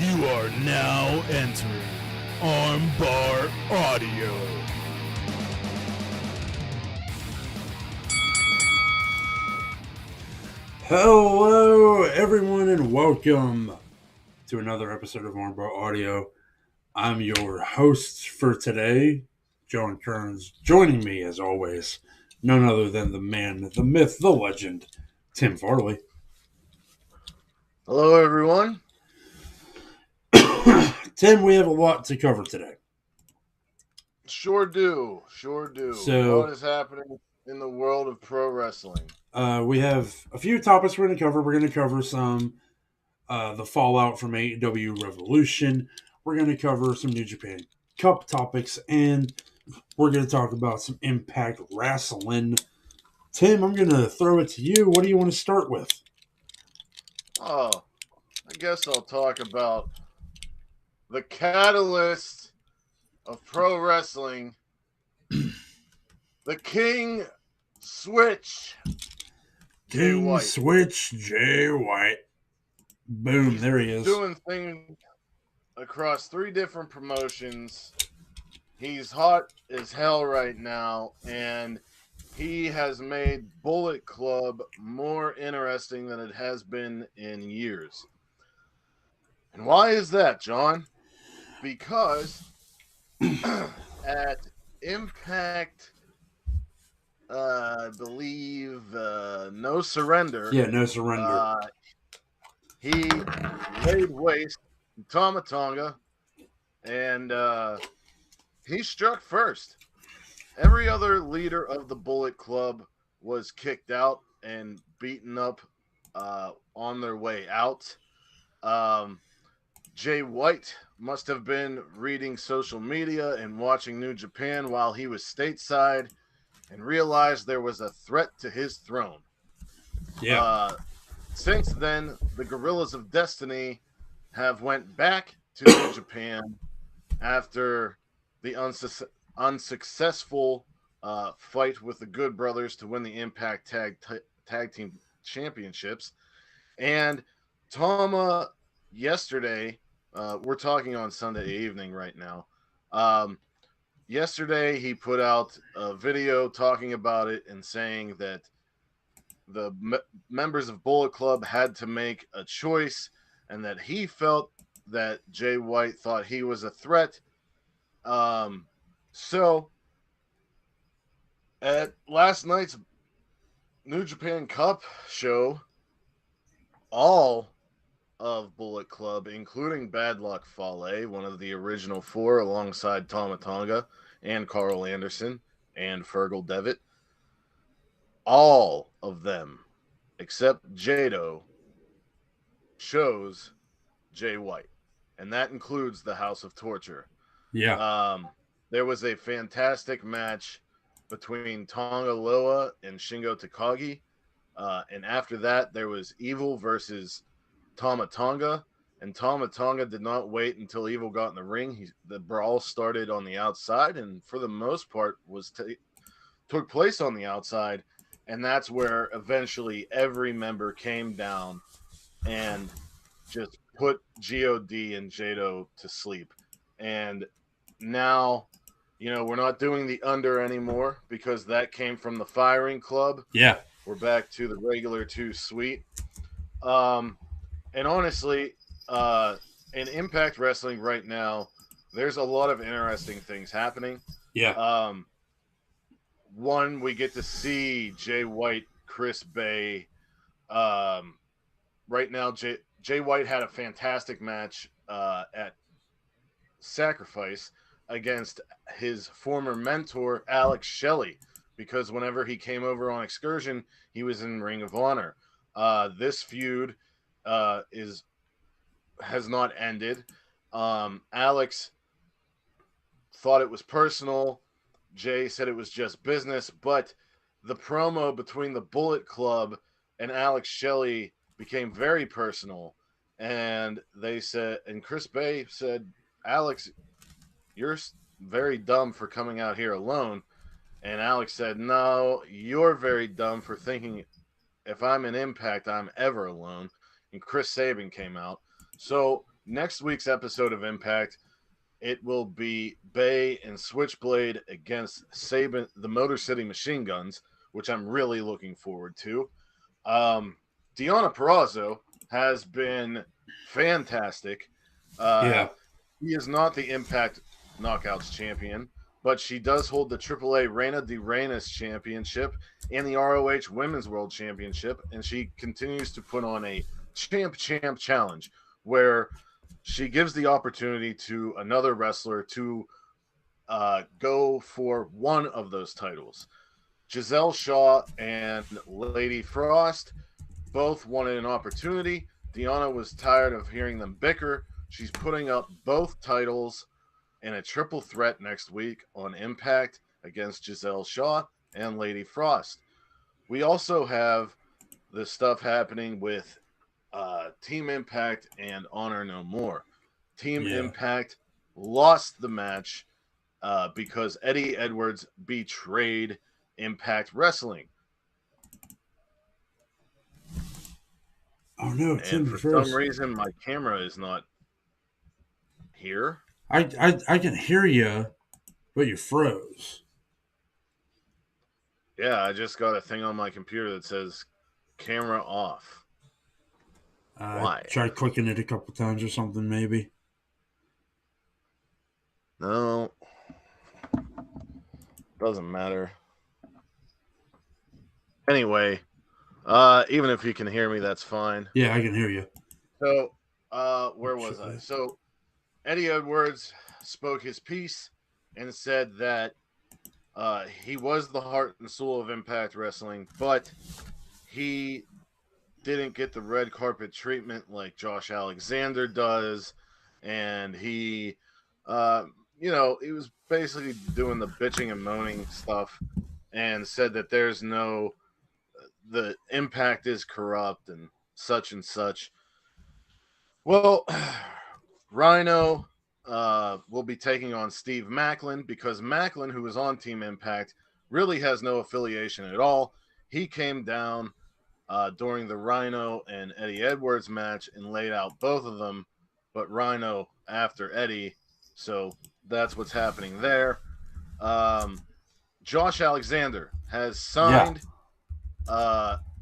You are now entering Armbar Audio. Hello, everyone, and welcome to another episode of Armbar Audio. I'm your host for today, John Kearns. Joining me, as always, none other than the man, the myth, the legend, Tim Farley. Hello, everyone. Tim, we have a lot to cover today. Sure do. So- What is happening in the world of pro wrestling? We have a few topics we're going to cover. We're going to cover some the fallout from AEW Revolution. We're going to cover some New Japan Cup topics, and we're going to talk about some Impact Wrestling. Tim, I'm going to throw it to you. What do you want to start with? Oh, I guess I'll talk about the catalyst of pro wrestling, the King Switch, Jay King White. Switch Jay White. Boom, there he is. Doing things across 3 different promotions. He's hot as hell right now, and he has made Bullet Club more interesting than it has been in years. And why is that, John? Because at Impact, I believe, No Surrender. Yeah, No Surrender. He laid waste to Tama Tonga, and he struck first. Every other leader of the Bullet Club was kicked out and beaten up on their way out. Jay White must have been reading social media and watching New Japan while he was stateside and realized there was a threat to his throne. Yeah. Since then, the Gorillas of Destiny have went back to New Japan after the unsuccessful fight with the Good Brothers to win the Impact Tag Team Championships. And Tama yesterday, we're talking on Sunday evening right now. Yesterday, he put out a video talking about it and saying that the members of Bullet Club had to make a choice and that he felt that Jay White thought he was a threat. So at last night's New Japan Cup show, all of Bullet Club, including Bad Luck Fale, one of the original 4, alongside Tama Tonga and Carl Anderson and Fergal Devitt, all of them, except Jado, chose Jay White. And that includes the House of Torture. Yeah. There was a fantastic match between Tonga Loa and Shingo Takagi. And after that, there was Evil versus Tama Tonga. And Tama Tonga did not wait until Evil got in the ring. The brawl started on the outside, and for the most part took place on the outside. And that's where eventually every member came down and just put God and Jado to sleep. And now, we're not doing the under anymore because that came from the Firing Club. Yeah. We're back to the regular 2 Sweet. And honestly, in Impact Wrestling right now, there's a lot of interesting things happening. Yeah. One, we get to see Jay White, Chris Bay. Right now, Jay White had a fantastic match at Sacrifice against his former mentor, Alex Shelley, because whenever he came over on Excursion, he was in Ring of Honor. This feud has not ended. Alex thought it was personal. Jay said it was just business, but the promo between the Bullet Club and Alex Shelley became very personal. And Chris Bay said, Alex, you're very dumb for coming out here alone. And Alex said, no, you're very dumb for thinking if I'm in Impact, I'm ever alone. And Chris Sabin came out. So next week's episode of Impact, it will be Bay and Switchblade against Sabin, the Motor City Machine Guns, which I'm really looking forward to. Deonna Purrazzo has been fantastic. Yeah. He is not the Impact Knockouts champion, but she does hold the AAA Reina de Reinas Championship and the ROH Women's World Championship, and she continues to put on a champ challenge where she gives the opportunity to another wrestler to go for one of those titles. Giselle Shaw and Lady Frost both wanted an opportunity. Deonna was tired of hearing them bicker. She's putting up both titles in a triple threat next week on Impact against Giselle Shaw and Lady Frost. We also have the stuff happening with Team Impact and Honor No More. Team Impact lost the match because Eddie Edwards betrayed Impact Wrestling. Oh no, and for some reason my camera is not here. I can hear you, but you froze. Yeah, I just got a thing on my computer that says camera off. Why? Try clicking it a couple times or something, maybe. No. Doesn't matter. Anyway, even if you can hear me, that's fine. Yeah, I can hear you. So, where was I? So, Eddie Edwards spoke his piece and said that he was the heart and soul of Impact Wrestling, but he didn't get the red carpet treatment like Josh Alexander does, and he, he was basically doing the bitching and moaning stuff, and said that the Impact is corrupt and such and such. Well, Rhino will be taking on Steve Macklin because Macklin, who was on Team Impact, really has no affiliation at all. He came down during the Rhino and Eddie Edwards match and laid out both of them, but Rhino after Eddie. So that's what's happening there. Josh Alexander has signed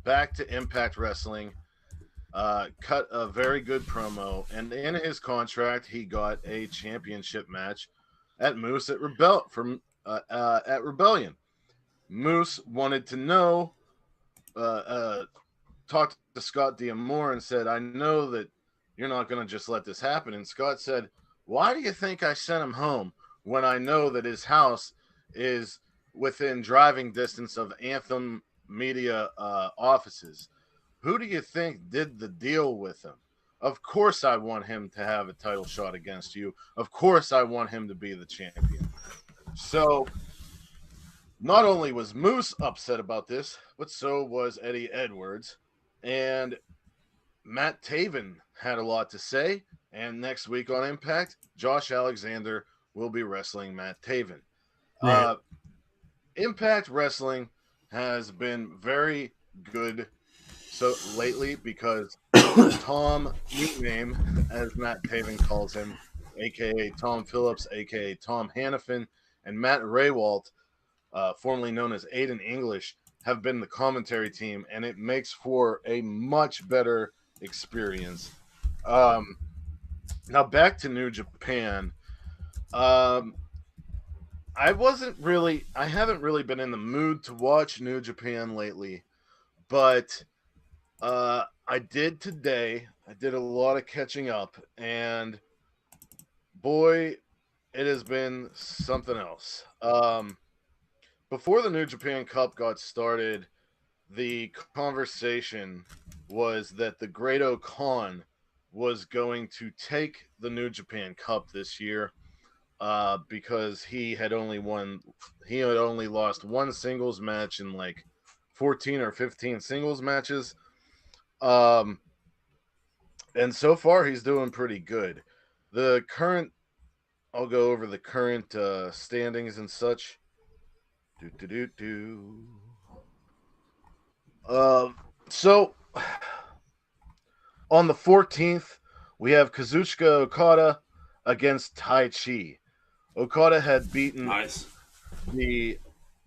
back to Impact Wrestling. Cut a very good promo, and in his contract, he got a championship match at Moose at Rebellion. Moose wanted to know, talked to Scott D'Amore and said, "I know that you're not going to just let this happen." And Scott said, "Why do you think I sent him home when I know that his house is within driving distance of Anthem Media offices? Who do you think did the deal with him? Of course I want him to have a title shot against you. Of course I want him to be the champion." So not only was Moose upset about this, but so was Eddie Edwards. And Matt Taven had a lot to say. And next week on Impact, Josh Alexander will be wrestling Matt Taven. Right. Impact Wrestling has been very good so lately because Tom, nickname as Matt Taven calls him, aka Tom Phillips, aka Tom Hannafin, and Matt Raywalt, formerly known as Aiden English, have been the commentary team, and it makes for a much better experience. Now back to New Japan. I haven't really been in the mood to watch New Japan lately, but I did today. I did a lot of catching up, and boy, it has been something else. Before the New Japan Cup got started, the conversation was that the Great Khan was going to take the New Japan Cup this year because he had only lost one singles match in like 14 or 15 singles matches. And so far he's doing pretty good. I'll go over the current standings and such. So on the 14th We have Kazuchika Okada against Tai Chi. Okada had beaten Nice. the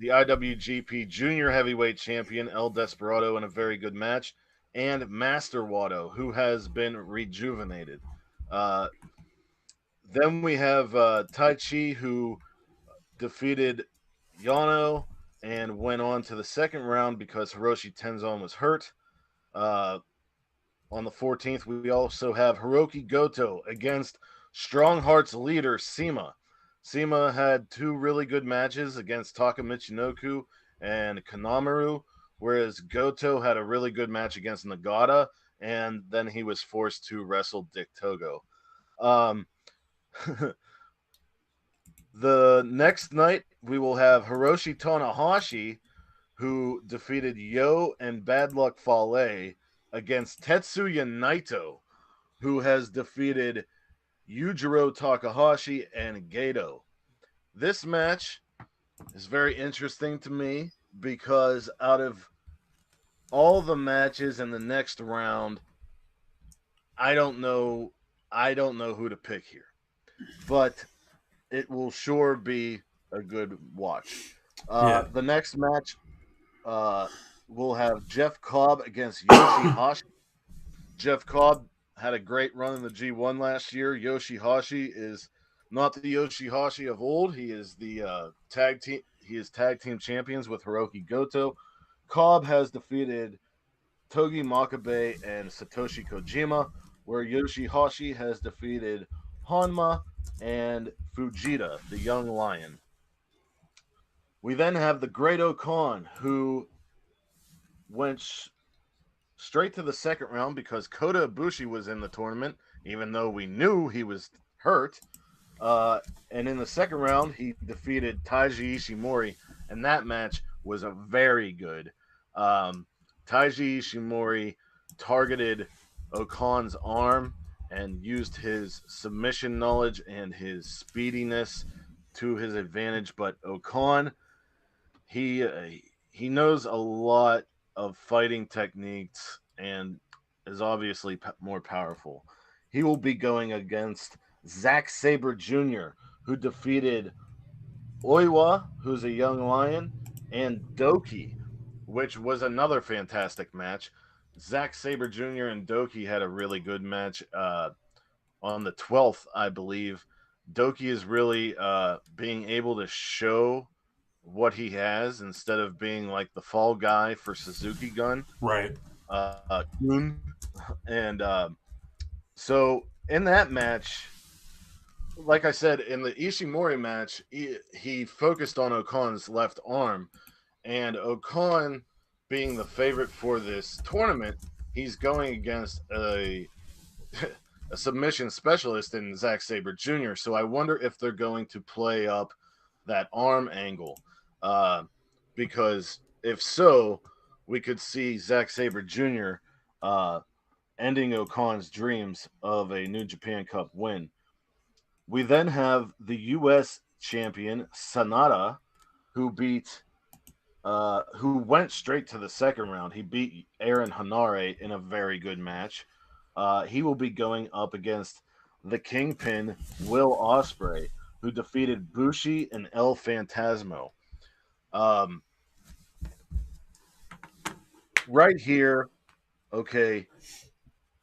IWGP Junior Heavyweight Champion El Desperado in a very good match, and Master Wato, who has been rejuvenated. Uh, then we have Tai Chi, who defeated Yano and went on to the second round because Hiroshi Tenzan was hurt. Uh, on the 14th, we also have Hiroki Goto against Strong Hearts leader Sema. Sema had two really good matches against Taka Michinoku and Kanemaru, whereas Goto had a really good match against Nagata, and then he was forced to wrestle Dick Togo. Um, the next night, we will have Hiroshi Tanahashi, who defeated Yo and Bad Luck Fale against Tetsuya Naito, who has defeated Yujiro Takahashi and Gato. This match is very interesting to me because out of all the matches in the next round, I don't know who to pick here. But it will sure be a good watch. Yeah. The next match we'll have Jeff Cobb against Yoshihashi. Jeff Cobb had a great run in the G1 last year. Yoshihashi is not the Yoshihashi of old. He is the tag team. He is tag team champions with Hiroki Goto. Cobb has defeated Togi Makabe and Satoshi Kojima, where Yoshihashi has defeated Honma and Fujita, the young lion. We then have the Great Okan, who went straight to the second round because Kota Ibushi was in the tournament, even though we knew he was hurt. And in the second round, he defeated Taiji Ishimori, and that match was a very good. Taiji Ishimori targeted Okan's arm and used his submission knowledge and his speediness to his advantage. But Okan, he knows a lot of fighting techniques and is obviously more powerful. He will be going against Zack Sabre Jr., who defeated Oiwa, who's a young lion, and Doki, which was another fantastic match. Zack Sabre Jr. and Doki had a really good match on the 12th, I believe. Doki is really being able to show what he has instead of being like the fall guy for Suzuki Gun. Right. And so in that match, like I said, in the Ishimori match, he focused on Okan's left arm, and Okan, being the favorite for this tournament, he's going against a submission specialist in Zack Sabre Jr. So I wonder if they're going to play up that arm angle, because if so, we could see Zack Sabre Jr. Ending Okan's dreams of a New Japan Cup win. We then have the U.S. champion Sanada, who went straight to the second round. He beat Aaron Hanare in a very good match. He will be going up against the Kingpin Will Ospreay, who defeated Bushi and El Phantasmo. Right here, okay,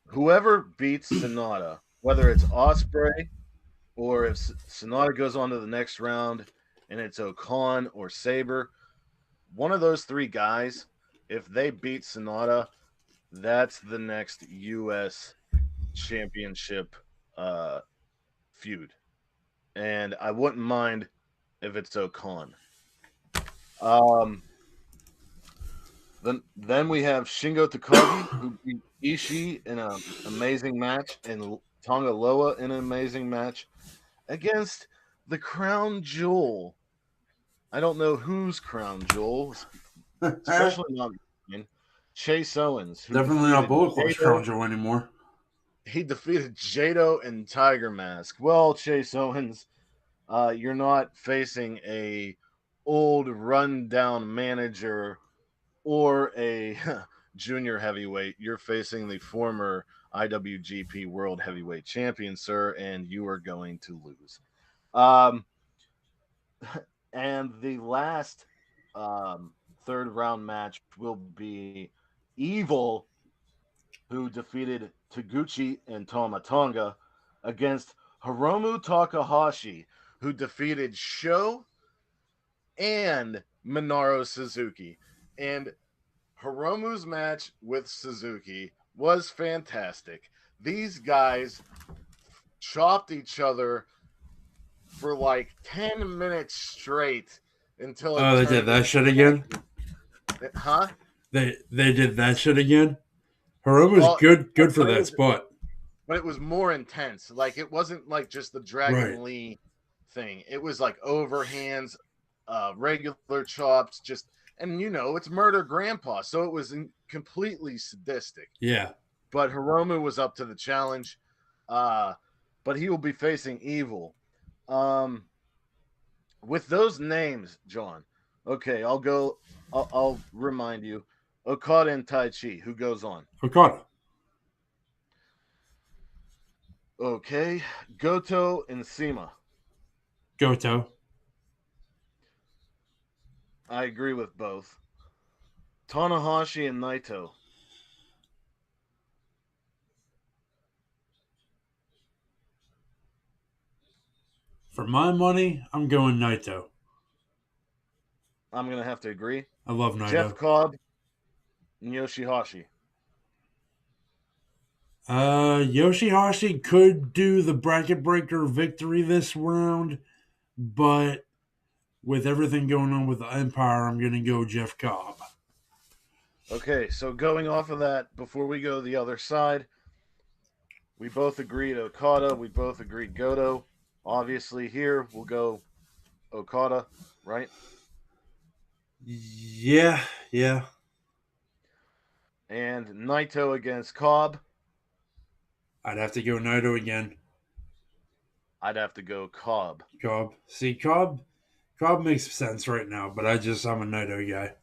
whoever beats Sanada, whether it's Ospreay or if Sonata goes on to the next round and it's Okan or Sabre, one of those three guys, if they beat Sonata, that's the next U.S. championship feud. And I wouldn't mind if it's Okan. Then we have Shingo Takagi, who beat Ishii in an amazing match, and Tonga Loa in an amazing match against the Crown Jewel. I don't know whose Crown Jewel, especially not mine. Chase Owens. Definitely not Bullet Club's Crown Jewel anymore. He defeated Jado and Tiger Mask. Well, Chase Owens, you're not facing a old rundown manager or a junior heavyweight. You're facing the former IWGP World Heavyweight Champion, sir, and you are going to lose. Um, and the last third round match will be Evil, who defeated Taguchi and Tama Tonga, against Hiromu Takahashi, who defeated Sho and Minoru Suzuki. And Hiromu's match with Suzuki was fantastic. These guys chopped each other for like 10 minutes straight until it they did that shit again? Huh? They did that shit again? Hiromu's good for that spot. But it was more intense. Like, it wasn't like just the Dragon Lee thing. It was like overhands, regular chops, and it's Murder Grandpa, so it was completely sadistic. Yeah. But Hiromu was up to the challenge. But he will be facing Evil. With those names, John. Okay, I'll remind you. Okada and Tai Chi, who goes on? Okada. Okay, Goto and Sema. Goto. I agree with both. Tanahashi and Naito. For my money, I'm going Naito. I'm going to have to agree. I love Naito. Jeff Cobb and Yoshihashi. Yoshihashi could do the bracket breaker victory this round, but with everything going on with the Empire, I'm going to go Jeff Cobb. Okay, so going off of that, before we go to the other side, we both agreed Okada. We both agreed Goto. Obviously, here we'll go Okada, right? Yeah. And Naito against Cobb. I'd have to go Naito again. I'd have to go Cobb. See, Cobb makes sense right now, but I'm a Naito guy.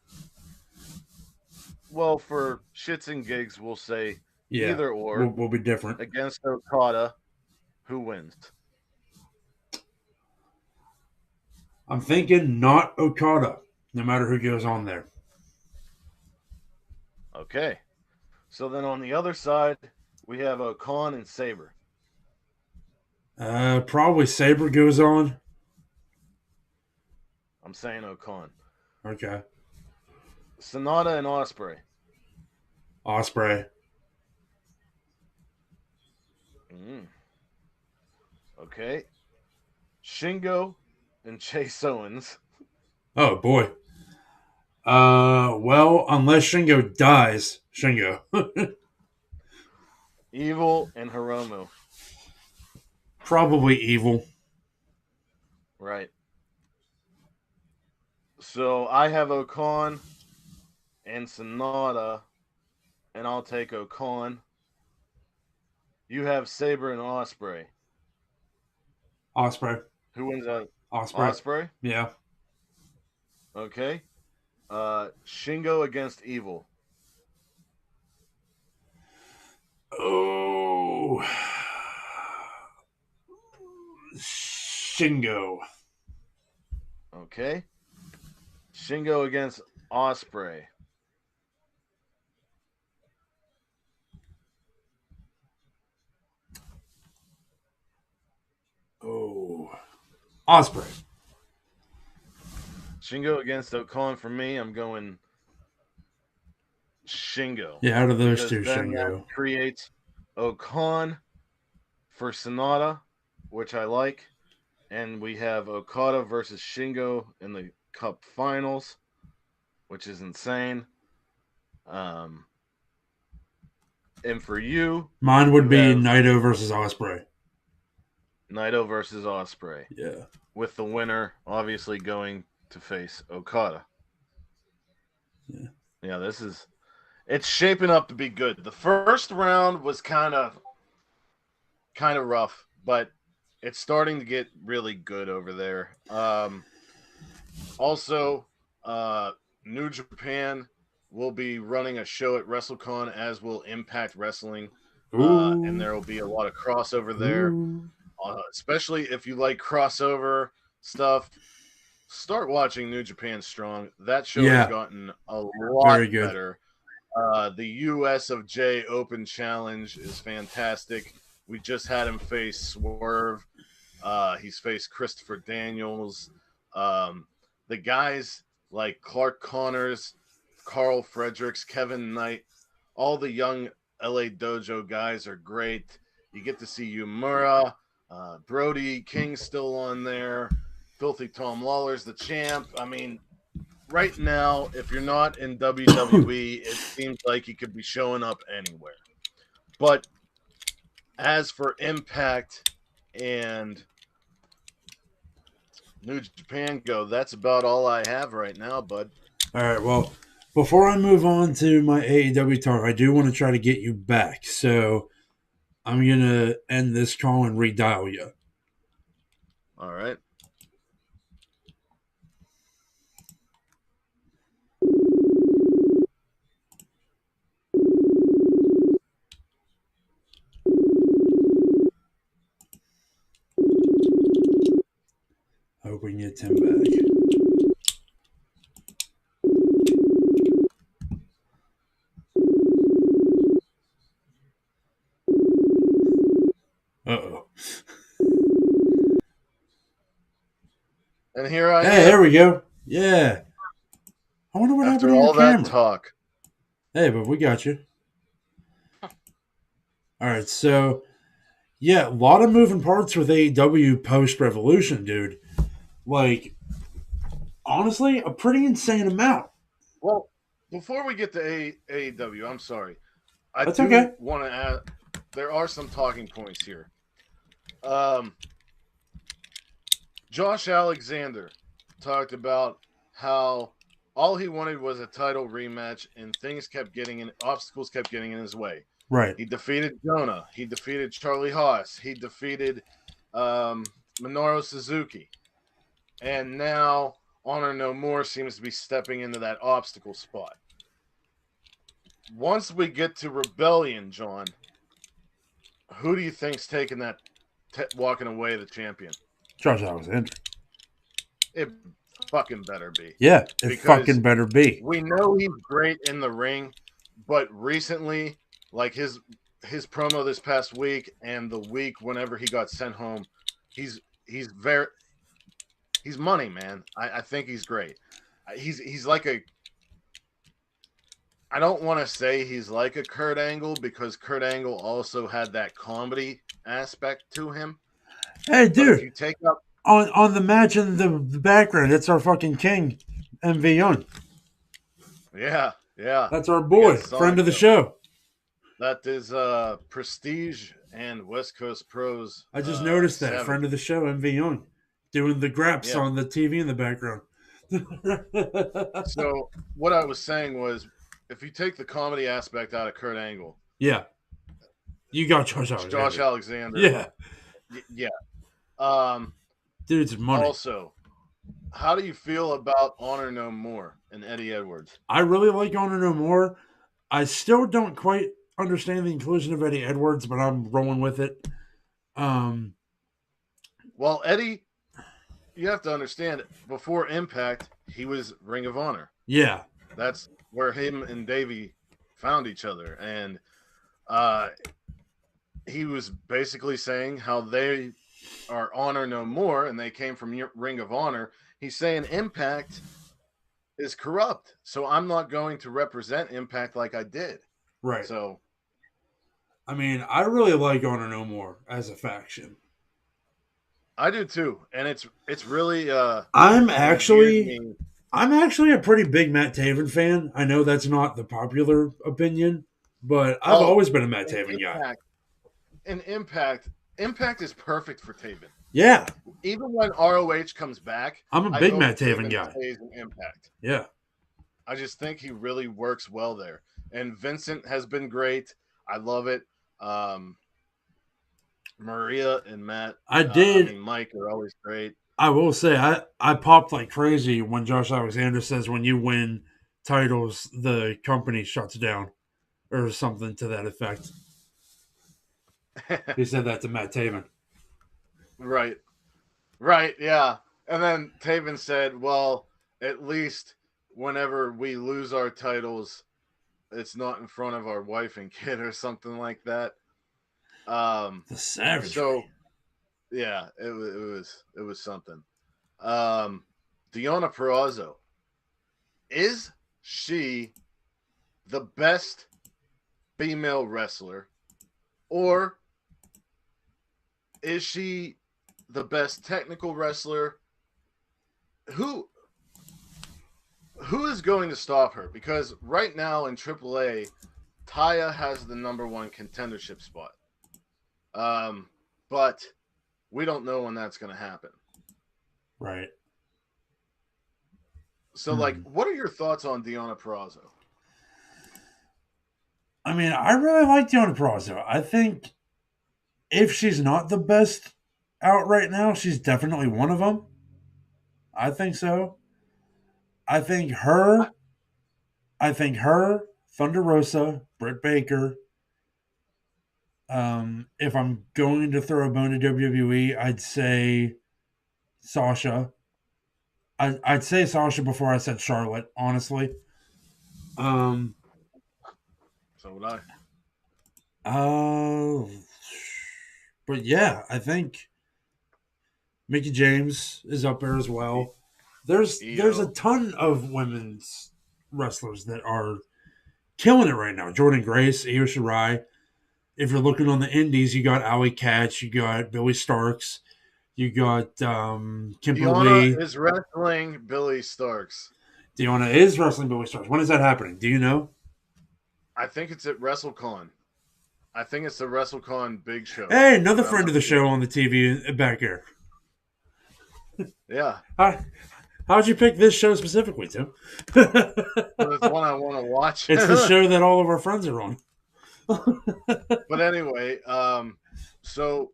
Well, for shits and gigs, we'll say either or. We'll be different. Against Okada, who wins? I'm thinking not Okada, no matter who goes on there. Okay. So then on the other side, we have Okan and Sabre. Probably Sabre goes on. I'm saying Okan. Okay. Sonata and Ospreay. Ospreay. Okay. Shingo and Chase Owens. Oh boy. Well, unless Shingo dies, Shingo. Evil and Hiromu. Probably Evil. Right. So I have Okan and Sonata, and I'll take Okan. You have Sabre and Ospreay. Ospreay. Who wins that? Ospreay. Ospreay? Yeah. Okay. Shingo against Evil. Oh. Shingo. Okay. Shingo against Ospreay. Oh. Ospreay. Shingo against Okan for me. I'm going Shingo. Yeah, out of those because two, then Shingo. that creates Okan for Sonata, which I like. And we have Okada versus Shingo in the Cup Finals, which is insane. And for you, mine would be have Naito versus Ospreay. Naito versus Ospreay. Yeah. With the winner obviously going to face Okada. Yeah, it's shaping up to be good. The first round was kind of rough, but it's starting to get really good over there. Also, New Japan will be running a show at WrestleCon, as will Impact Wrestling. Ooh. and there will be a lot of crossover there. Ooh. Especially if you like crossover stuff, start watching New Japan Strong. That show has Yeah, gotten a lot very good. better. The US of J Open Challenge is fantastic. We just had him face Swerve. He's faced Christopher Daniels. The guys like Clark Connors, Carl Fredericks, Kevin Knight, all the young LA Dojo guys are great. You get to see Yumura, Brody King's still on there. Filthy Tom Lawler's the champ. I mean, right now, if you're not in WWE, it seems like you could be showing up anywhere. But as for Impact and New Japan go, that's about all I have right now, bud. All right, well, before I move on to my AEW talk, I do want to try to get you back. So I'm going to end this call and redial you. All right. I hope we can get Tim back. Uh-oh. And here I Hey, am. there we go. Yeah. I wonder what After happened to your all that camera. talk. Hey, but we got you. All right, so yeah, a lot of moving parts with AEW post Revolution, dude. Like, honestly, a pretty insane amount. Well, before we get to AEW, I'm sorry. I That's do okay. want to add, there are some talking points here. Josh Alexander talked about how all he wanted was a title rematch, and obstacles kept getting in his way. Right. He defeated Jonah. He defeated Charlie Haas. He defeated Minoru Suzuki. And now Honor No More seems to be stepping into that obstacle spot. Once we get to Rebellion, John, who do you think's taking that, walking away the champion? Josh Alexander. It fucking better be. Yeah, it Because fucking better be. We know he's great in the ring, but recently, like his promo this past week and the week whenever he got sent home, he's money, man. I think he's great. He's like a. I don't want to say he's like a Kurt Angle because Kurt Angle also had that comedy aspect to him. Hey, But if dude, you take up on the match in the background, it's our fucking king, MV Young. yeah, That's our boy, friend of the show. That is Prestige and West Coast Pros. I just noticed that, 7. friend of the show, MV Young, doing the graps on the TV in the background. So what I was saying was, if you take the comedy aspect out of Kurt Angle, yeah, you got Josh Alexander. Yeah. Dude's money. Also, how do you feel about Honor No More and Eddie Edwards? I really like Honor No More. I still don't quite understand the inclusion of Eddie Edwards, but I'm rolling with it. Well, Eddie, you have to understand, before Impact, he was Ring of Honor. Yeah. That's where him and Davey found each other. And he was basically saying how they are Honor No More, and they came from Ring of Honor. He's saying Impact is corrupt, so I'm not going to represent Impact like I did. Right. So, I mean, I really like Honor No More as a faction. I do too, and it's really. I'm actually a pretty big Matt Taven fan. I know that's not the popular opinion, but I've always been a Matt Taven guy. And Impact is perfect for Taven. Yeah. Even when ROH comes back, I'm a big Matt Taven guy. Stays in Impact. Yeah. I just think he really works well there. And Vincent has been great. I love it. Maria and Matt. Mike are always great. I will say I popped like crazy when Josh Alexander says when you win titles, the company shuts down or something to that effect. He said that to Matt Taven. Right. Right, yeah. And then Taven said, well, at least whenever we lose our titles, it's not in front of our wife and kid or something like that. The savagery. So yeah, it was something. Deonna Purrazzo, is she the best female wrestler, or is she the best technical wrestler? Who is going to stop her? Because right now in AAA, Taya has the number one contendership spot. But we don't know when that's going to happen. Right. So, like, what are your thoughts on Deonna Purrazzo? I mean, I really like Deonna Purrazzo. I think if she's not the best out right now, she's definitely one of them. I think so. I think her, Thunder Rosa, Britt Baker. If I'm going to throw a bone to WWE, I'd say Sasha. I'd say Sasha before I said Charlotte, honestly. So would I. But yeah, I think Mickie James is up there as well. There's a ton of women's wrestlers that are killing it right now. Jordan Grace, Io Shirai. If you're looking on the indies, you got Allie Katch, you got Billy Starks, you got Kimberly. Deonna is wrestling Billy Starks. Deonna is wrestling Billy Starks. When is that happening? Do you know? I think it's at WrestleCon. I think it's the WrestleCon big show. Hey, another friend of the show on the TV back here. Yeah. How'd you pick this show specifically, Tim? It's one I want to watch. It's the show that all of our friends are on. But anyway, so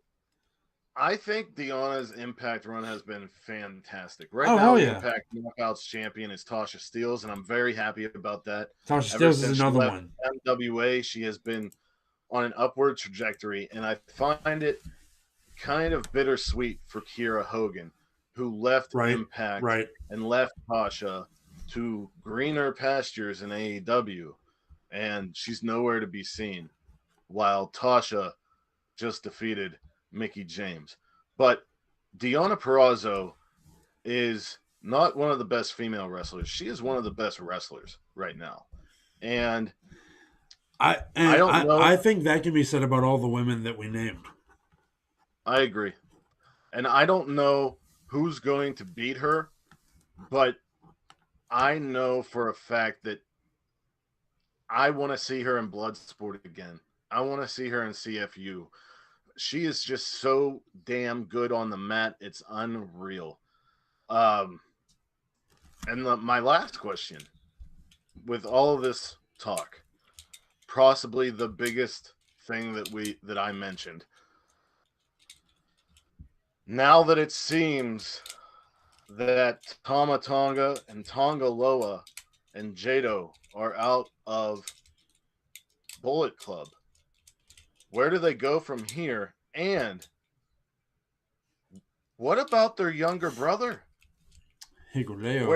I think Deonna's Impact run has been fantastic. Right now, the Impact Knockouts champion is Tasha Steelz, and I'm very happy about that. Tasha Steelz is another one. NWA, she has been on an upward trajectory, and I find it kind of bittersweet for Kiera Hogan, who left Impact and left Tasha to greener pastures in AEW, and she's nowhere to be seen, while Tasha just defeated Mickie James. But Deonna Purrazzo is not one of the best female wrestlers. She is one of the best wrestlers right now. And I don't know. I think that can be said about all the women that we named. I agree. And I don't know who's going to beat her, but I know for a fact that I want to see her in Bloodsport again. I want to see her in CFU. She is just so damn good on the mat. It's unreal. And my last question, with all of this talk, possibly the biggest thing that I mentioned. Now that it seems that Tama Tonga and Tonga Loa and Jado are out of Bullet Club, where do they go from here? And what about their younger brother? Hikuleo.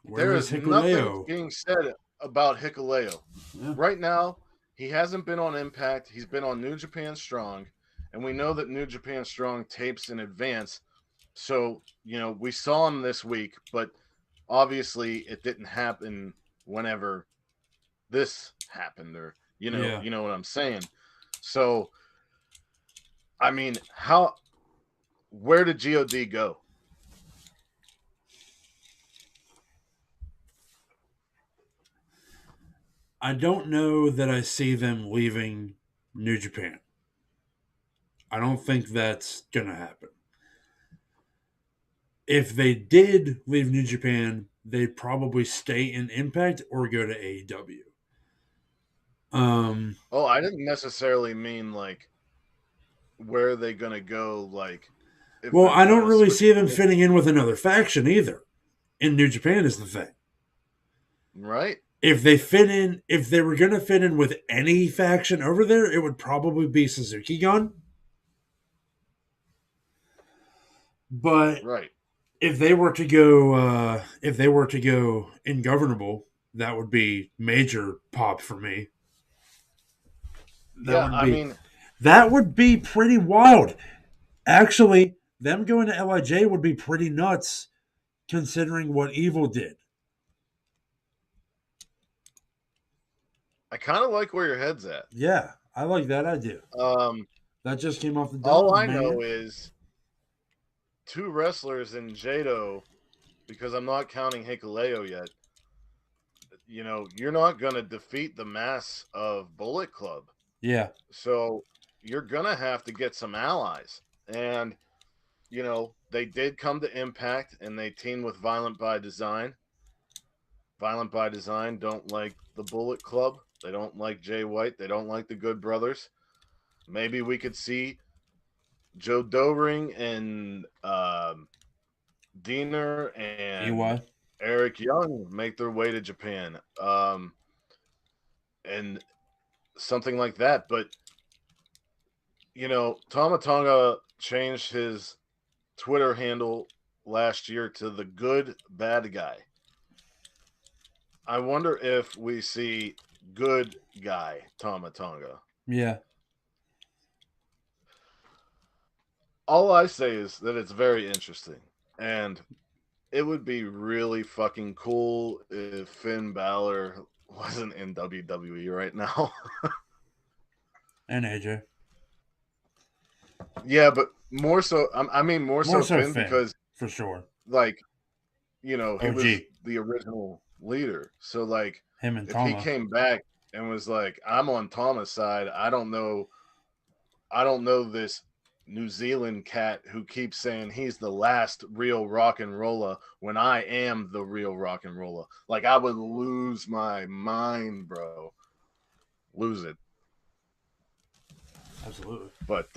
There is nothing being said about Hikuleo. Yeah. Right now, he hasn't been on Impact. He's been on New Japan Strong. And we know that New Japan Strong tapes in advance. So, we saw him this week, but obviously it didn't happen whenever this happened, or you know what I'm saying. So, I mean, where did God go? I don't know that I see them leaving New Japan. I don't think that's going to happen. If they did leave New Japan, they'd probably stay in Impact or go to AEW. I didn't necessarily mean like where are they going to go? Like, well, I don't really see them fitting in with another faction either. In New Japan is the thing, right? if they were going to fit in with any faction over there, it would probably be Suzuki Gun. But Right. if they were to go Ingovernable, that would be major pop for me. Yeah, I mean, That would be pretty wild. Actually, them going to LIJ would be pretty nuts considering what Evil did. I kind of like where your head's at. Yeah, I like that idea. Um, That just came off the dome, all I man. know is 2 wrestlers in Jado, because I'm not counting Hikuleo yet. You know, you're not going to defeat the mass of Bullet Club. Yeah. So you're going to have to get some allies. And, you know, they did come to Impact and they teamed with Violent by Design. Violent by Design don't like the Bullet Club. They don't like Jay White. They don't like the Good Brothers. Maybe we could see Joe Doring and Diener and EY. Eric Young make their way to Japan. And something like that. But, you know, Tama Tonga changed his Twitter handle last year to the good bad guy. I wonder if we see good guy Tama Tonga. Yeah. All I say is that it's very interesting. And it would be really fucking cool if Finn Balor wasn't in WWE right now. And AJ. Yeah, but more so, I mean, more so Finn, because, for sure, like, you know, he OG. was the original leader. So, like, him and if Tama. he came back and was like, I'm on Tama's side, I don't know this New Zealand cat who keeps saying he's the last real rock and roller when I am the real rock and roller. Like, I would lose my mind, bro. Lose it. Absolutely. But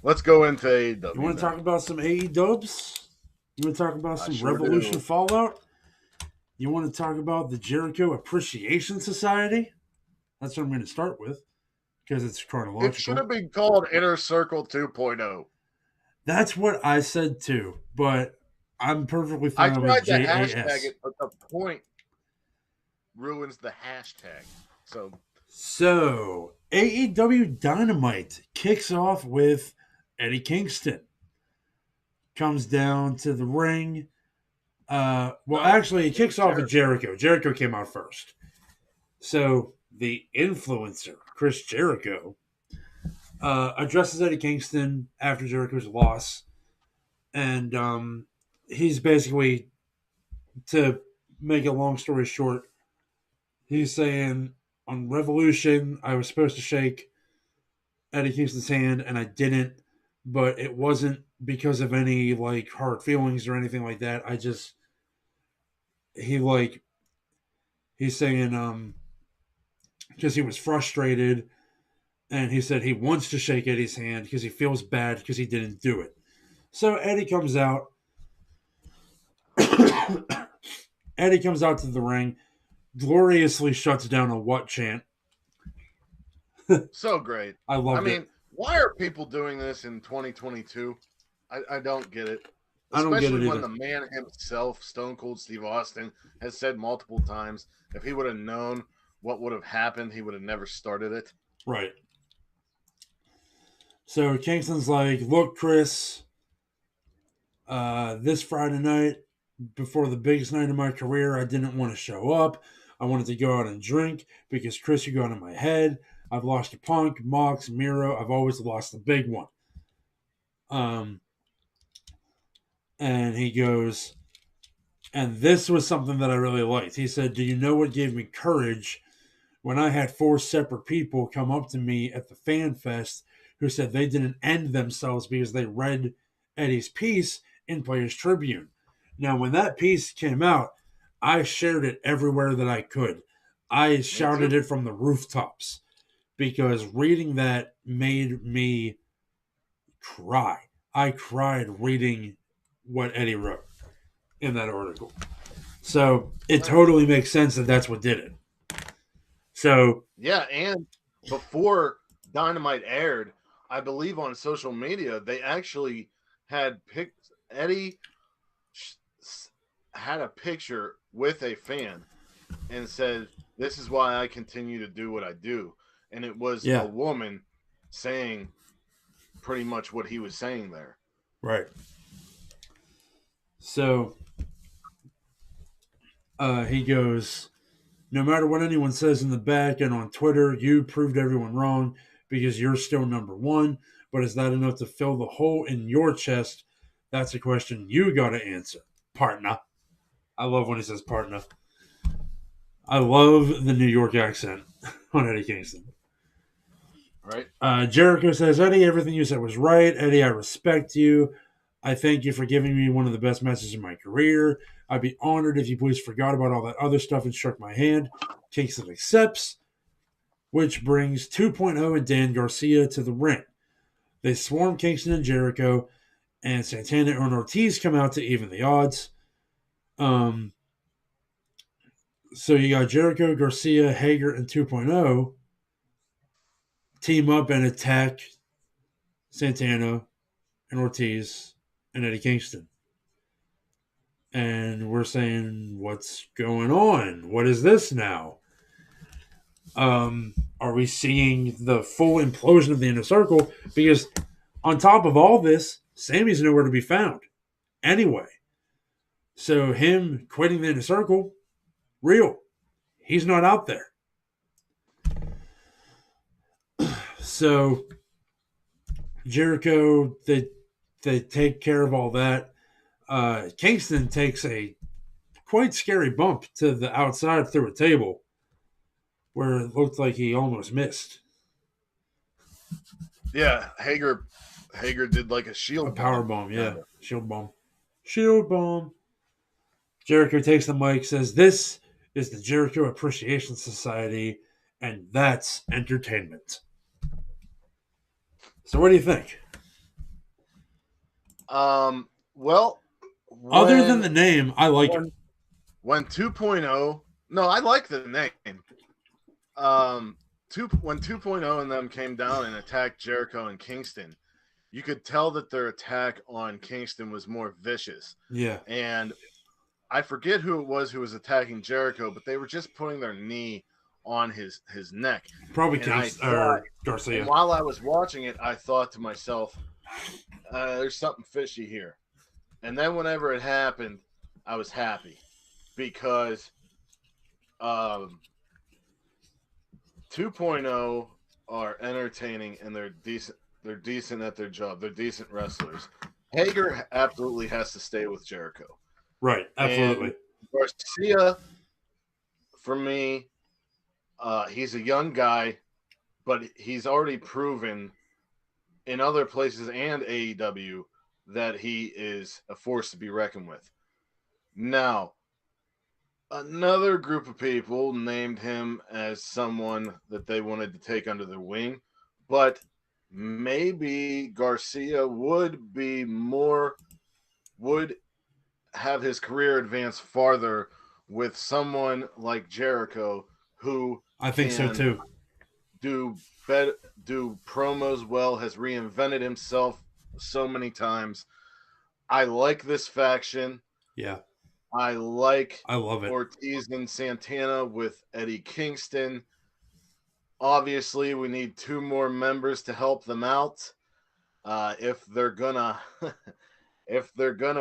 let's go into AEW. You want to talk about some AEWs? You want to talk about some Revolution Fallout? You want to talk about the Jericho Appreciation Society? That's what I'm going to start with, because it's chronological. It should have been called Inner Circle 2.0. That's what I said too, but I'm perfectly fine with JAS. I tried to hashtag it, but the point ruins the hashtag. So AEW Dynamite kicks off with Eddie Kingston. Comes down to the ring. Actually, it kicks off with Jericho. Jericho came out first. So the influencer, Chris Jericho, addresses Eddie Kingston after Jericho's loss. And he's basically, to make a long story short, he's saying, on Revolution, I was supposed to shake Eddie Kingston's hand, and I didn't, but it wasn't because of any, like, hard feelings or anything like that. He's saying, because he was frustrated, and he said he wants to shake Eddie's hand because he feels bad because he didn't do it. So Eddie comes out. Eddie comes out to the ring, gloriously shuts down a what chant. So great. I mean, why are people doing this in 2022? I don't get it. I don't get it Especially when either. the man himself, Stone Cold Steve Austin, has said multiple times, if he would have known what would have happened, he would have never started it. Right. So Kingston's like, look, Chris, this Friday night, before the biggest night of my career, I didn't want to show up. I wanted to go out and drink because Chris, you got in my head. I've lost to Punk, Mox, Miro. I've always lost the big one. And he goes, and this was something that I really liked. He said, do you know what gave me courage when I had 4 separate people come up to me at the Fan Fest who said they didn't end themselves because they read Eddie's piece in Players Tribune. Now, when that piece came out, I shared it everywhere that I could. I shouted it from the rooftops because reading that made me cry. I cried reading what Eddie wrote in that article. So it totally makes sense that that's what did it. So Yeah, and before Dynamite aired, I believe on social media they actually had Eddie had a picture with a fan and said, "This is why I continue to do what I do," and it was a yeah, woman saying pretty much what he was saying there. right. So he goes, no matter what anyone says in the back and on Twitter, you proved everyone wrong because you're still number one. But is that enough to fill the hole in your chest? That's a question you got to answer, partner. I love when he says partner. I love the New York accent on Eddie Kingston. Right? Jericho says, Eddie, everything you said was right. Eddie, I respect you. I thank you for giving me one of the best matches in my career. I'd be honored if you please forgot about all that other stuff and shook my hand. Kingston accepts, which brings 2.0 and Dan Garcia to the ring. They swarm Kingston and Jericho, and Santana and Ortiz come out to even the odds. So you got Jericho, Garcia, Hager, and 2.0 team up and attack Santana and Ortiz and Eddie Kingston. And we're saying, what's going on? What is this now? Are we seeing the full implosion of the inner circle? Because on top of all this, Sammy's nowhere to be found anyway. So him quitting the inner circle, real. He's not out there. So Jericho, they take care of all that. Kingston takes a quite scary bump to the outside through a table where it looked like he almost missed. Yeah, Hager did like a shield power bomb, yeah. Kinda. Shield bomb. Jericho takes the mic, says, this is the Jericho Appreciation Society, and that's entertainment. So what do you think? Well, other than the name, I like it. When 2.0, no, I like the name. When 2.0 and them came down and attacked Jericho and Kingston, you could tell that their attack on Kingston was more vicious. Yeah. And I forget who it was who was attacking Jericho, but they were just putting their knee on his neck. Probably Garcia. And while I was watching it, I thought to myself, there's something fishy here. And then whenever it happened, I was happy because 2.0 are entertaining and they're decent. They're decent at their job. They're decent wrestlers. Hager absolutely has to stay with Jericho. Right, absolutely. And Garcia, for me, he's a young guy, but he's already proven in other places and AEW that he is a force to be reckoned with. Now, another group of people named him as someone that they wanted to take under their wing, but maybe Garcia would have his career advance farther with someone like Jericho, who I think so too. Do promos well, has reinvented himself so many times. I like this faction. Yeah. I love it. Ortiz and Santana with Eddie Kingston. Obviously, we need 2 more members to help them out. If they're gonna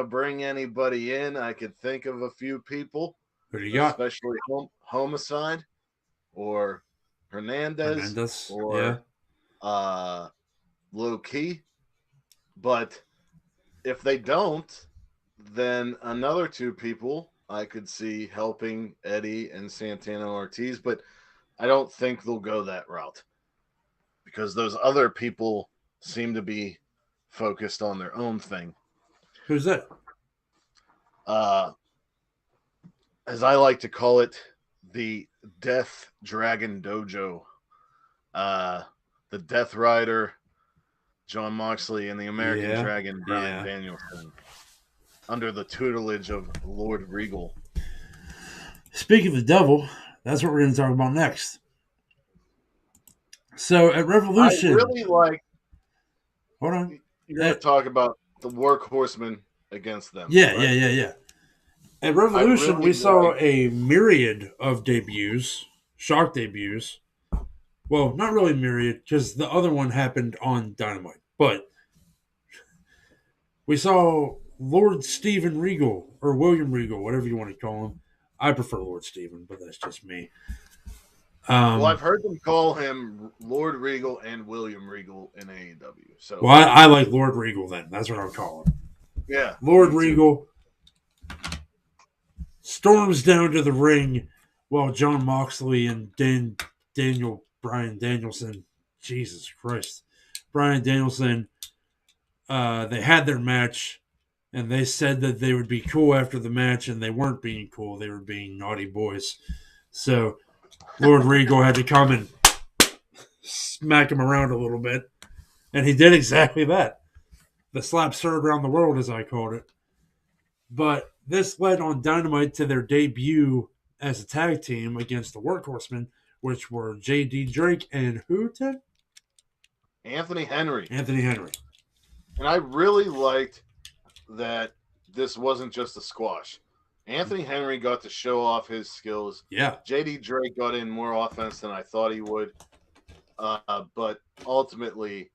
bring anybody in, I could think of a few people. Who do you got? Especially Homicide or Hernandez or Low Key. But if they don't, then another 2 people I could see helping Eddie and Santana Ortiz, but I don't think they'll go that route because those other people seem to be focused on their own thing. Who's that? As I like to call it, the Death Dragon Dojo. The Death Rider, John Moxley, and the American Dragon, Bryan Danielson, under the tutelage of Lord Regal. Speaking of the devil, that's what we're going to talk about next. So at Revolution, I really like. hold on. You're going to talk about the Workhorsemen against them. Yeah, right? yeah. At Revolution, really we saw like- a myriad of debuts, shock debuts. Well, not really myriad, because the other one happened on Dynamite. But we saw Lord Steven Regal, or William Regal, whatever you want to call him. I prefer Lord Steven, but that's just me. Well, I've heard them call him Lord Regal and William Regal in AEW. So, well, I like Lord Regal then. That's what I'll call him. yeah. Lord Regal storms down to the ring while John Moxley and Bryan Danielson, Jesus Christ, Bryan Danielson, they had their match, and they said that they would be cool after the match, and they weren't being cool. They were being naughty boys. So Lord Regal had to come and smack him around a little bit, and he did exactly that. The slap served around the world, as I called it. But this led on Dynamite to their debut as a tag team against the Workhorsemen, which were J.D. Drake and who, Ted? Anthony Henry. Anthony Henry. And I really liked that this wasn't just a squash. Anthony Henry got to show off his skills. Yeah. J.D. Drake got in more offense than I thought he would. But ultimately,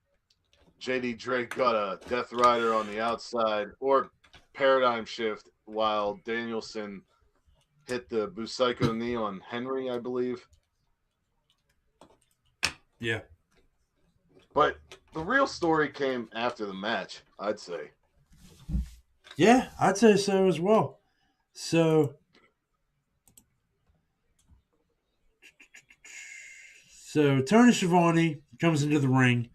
J.D. Drake got a Death Rider on the outside or paradigm shift while Danielson hit the Busaiku knee on Henry, I believe. Yeah. But the real story came after the match, I'd say. Yeah, I'd say so as well. So Tony Schiavone comes into the ring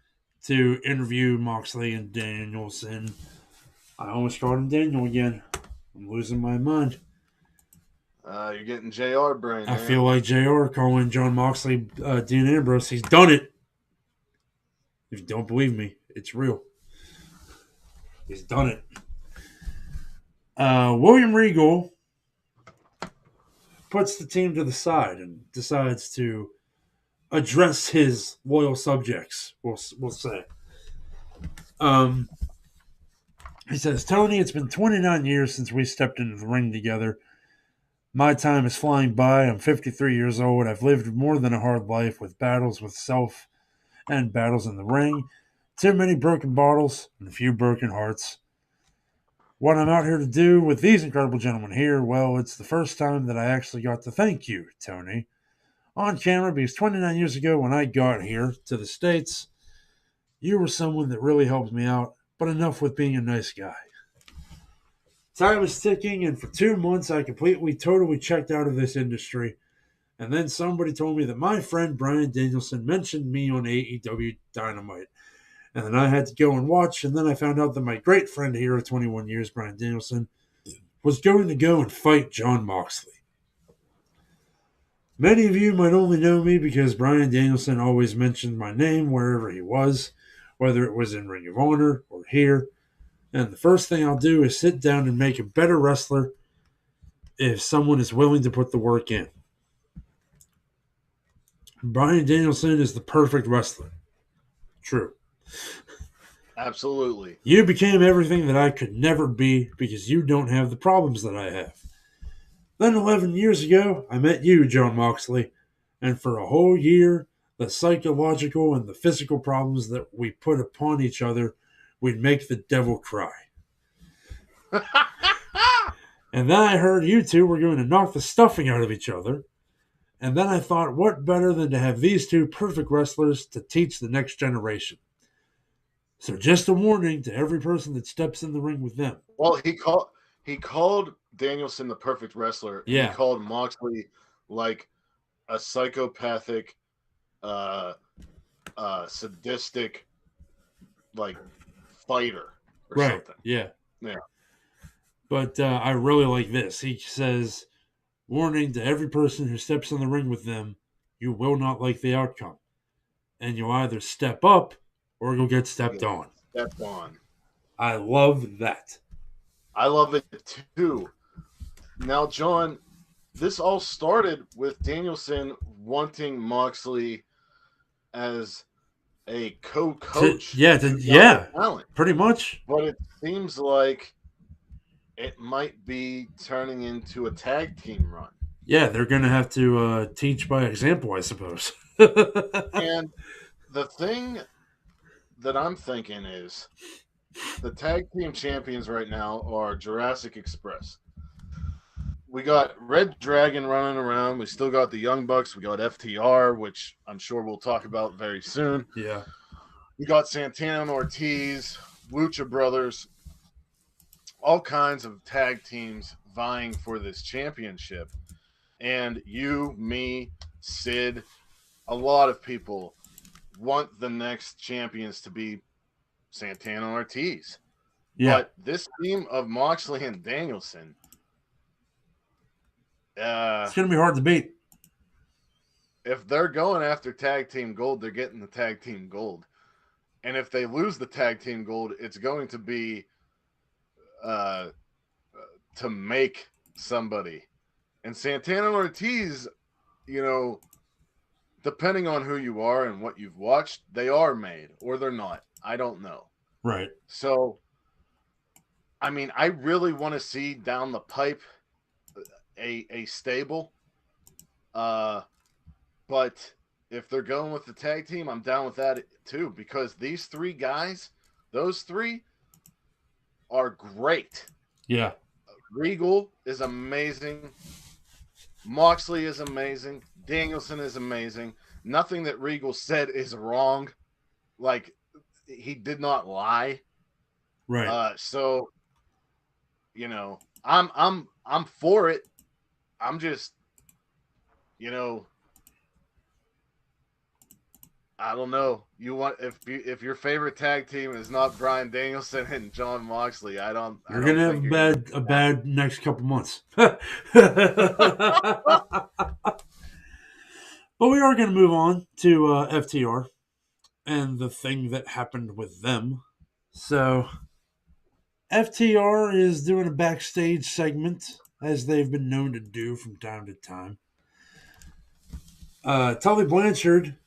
to interview Moxley and Danielson. I almost called him Daniel again. I'm losing my mind. You're getting JR brain. I feel like JR calling John Moxley Dean Ambrose. He's done it. If you don't believe me, it's real. He's done it. William Regal puts the team to the side and decides to address his loyal subjects, we'll say. He says, Tony, it's been 29 years since we stepped into the ring together. My time is flying by. I'm 53 years old. I've lived more than a hard life with battles with self and battles in the ring. Too many broken bottles and a few broken hearts. What I'm out here to do with these incredible gentlemen here, well, it's the first time that I actually got to thank you, Tony, on camera, because 29 years ago when I got here to the States, you were someone that really helped me out, but enough with being a nice guy. Time is ticking, and for 2 months I totally checked out of this industry. And then somebody told me that my friend Bryan Danielson mentioned me on AEW Dynamite. And then I had to go and watch, and then I found out that my great friend here of 21 years, Bryan Danielson, was going to go and fight John Moxley. Many of you might only know me because Bryan Danielson always mentioned my name wherever he was, whether it was in Ring of Honor or here. And the first thing I'll do is sit down and make a better wrestler if someone is willing to put the work in. Bryan Danielson is the perfect wrestler. True. Absolutely. You became everything that I could never be because you don't have the problems that I have. Then 11 years ago, I met you, John Moxley, and for a whole year, the psychological and the physical problems that we put upon each other, we'd make the devil cry. And then I heard you two were going to knock the stuffing out of each other. And then I thought, what better than to have these two perfect wrestlers to teach the next generation? So just a warning to every person that steps in the ring with them. Well, he called Danielson the perfect wrestler. And Yeah. He called Moxley like a psychopathic, sadistic, like fighter or something. Yeah. Yeah. But I really like this. He says, warning to every person who steps in the ring with them, you will not like the outcome. And you'll either step up or you'll get stepped on. Stepped on. I love that. I love it too. Now, John, this all started with Danielson wanting Moxley as a co-coach. Yeah, talent. pretty much. But it seems like it might be turning into a tag team run. Yeah, they're going to have to teach by example, I suppose. And the thing that I'm thinking is the tag team champions right now are Jurassic Express. We got Red Dragon running around. We still got the Young Bucks. We got FTR, which I'm sure we'll talk about very soon. Yeah. We got Santana and Ortiz, Lucha Brothers, all kinds of tag teams vying for this championship. And you, me, Sid, a lot of people want the next champions to be Santana and Ortiz. Yeah. But this team of Moxley and Danielson, It's going to be hard to beat. if they're going after tag team gold, they're getting the tag team gold. And if they lose the tag team gold, it's going to be to make somebody. And Santana and Ortiz, you know, depending on who you are and what you've watched, they are made or they're not. I don't know. Right. So, I mean, I really want to see down the pipe a stable. But if they're going with the tag team, I'm down with that too, because these three guys, those three are great. Yeah. Regal is amazing. Moxley is amazing. Danielson is amazing. Nothing that Regal said is wrong. Like, he did not lie. Right. So, you know, I'm for it. I'm just, you know, I don't know. You want if your favorite tag team is not Bryan Danielson and Jon Moxley, You're gonna have a bad next couple months. But we are gonna move on to FTR and the thing that happened with them. So FTR is doing a backstage segment, as they've been known to do from time to time. Tully Blanchard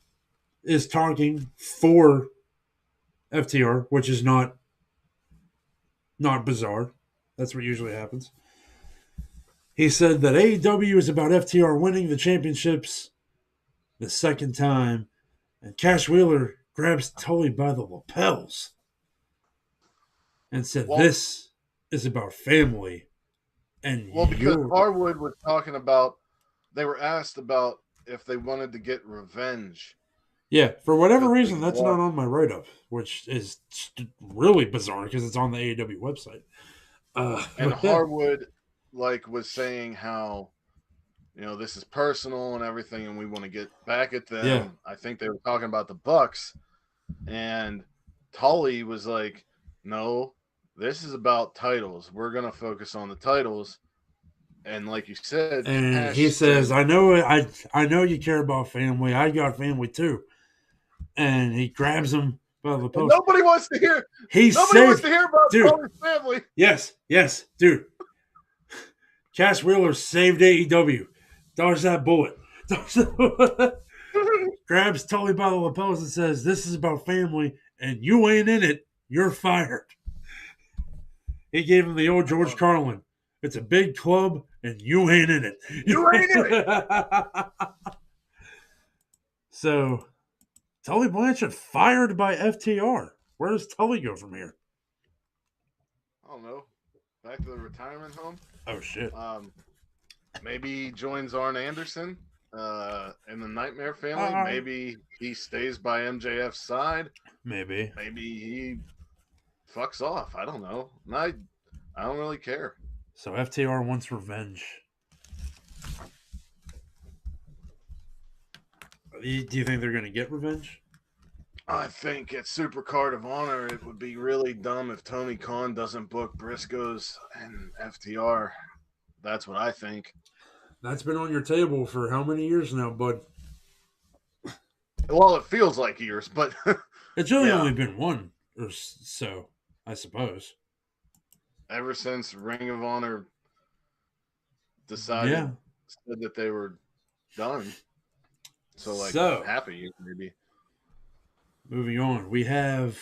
is talking for FTR, which is not bizarre. That's what usually happens. He said that AEW is about FTR winning the championships the second time, and Cash Wheeler grabs Tully by the lapels and said, "This is about family." And because Harwood was talking about, they were asked about if they wanted to get revenge. Yeah, for whatever reason, that's not on my write-up, which is really bizarre because it's on the AEW website. And Harwood, was saying how, you know, this is personal and everything, and we want to get back at them. Yeah. I think they were talking about the Bucks, and Tully was like, "No, this is about titles. We're gonna focus on the titles." And like you said, and he says, "I know you care about family. I got family too." And he grabs him by the post. Nobody wants to hear. Nobody wants to hear about Tully's family. Yes, dude. Cash Wheeler saved AEW. Dodge that bullet. Grabs Tully by the lapels and says, "This is about family, and you ain't in it. You're fired." He gave him the old George Carlin. It's a big club, and you ain't in it. You ain't in it. So, Tully Blanchard fired by FTR. Where does Tully go from here? I don't know. Back to the retirement home. Oh shit. Maybe he joins Arn Anderson in the Nightmare Family. Maybe he stays by MJF's side. Maybe he fucks off. I don't know. I don't really care. So FTR wants revenge. Do you think they're going to get revenge? I think at Supercard of Honor, it would be really dumb if Tony Khan doesn't book Briscoes and FTR. That's what I think. That's been on your table for how many years now, bud? Well, it feels like years, but it's really only been one or so, I suppose. Ever since Ring of Honor decided said that they were done. So like half a year maybe. Moving on, we have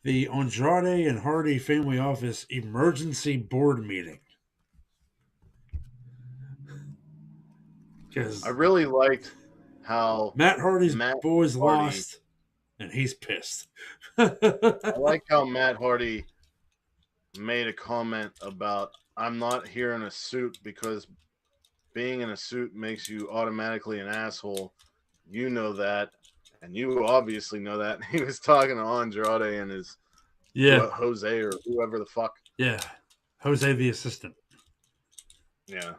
the Andrade and Hardy Family Office emergency board meeting. Because I really liked how Matt Hardy's boys lost, and he's pissed. I like how Matt Hardy made a comment about, I'm not here in a suit because being in a suit makes you automatically an asshole. You know that, and you obviously know that. He was talking to Andrade and his Jose or whoever the fuck. Yeah, Jose the assistant. Yeah.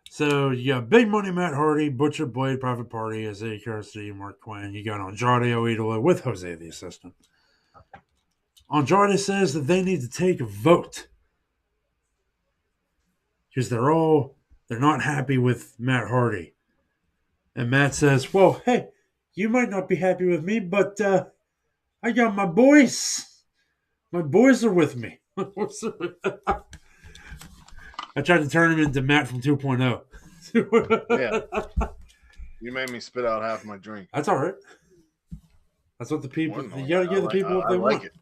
So you got Big Money Matt Hardy, Butcher Blade, Private Party, Isaiah Cassidy, Mark Quinn. You got Andrade Idolo with Jose the assistant. Andrade says that they need to take a vote because they're not happy with Matt Hardy. And Matt says, well, hey, you might not be happy with me, but I got my boys. My boys are with me. I tried to turn him into Matt from 2.0. Yeah. You made me spit out half my drink. That's all right. That's what the people, you got to give the people what they want. It.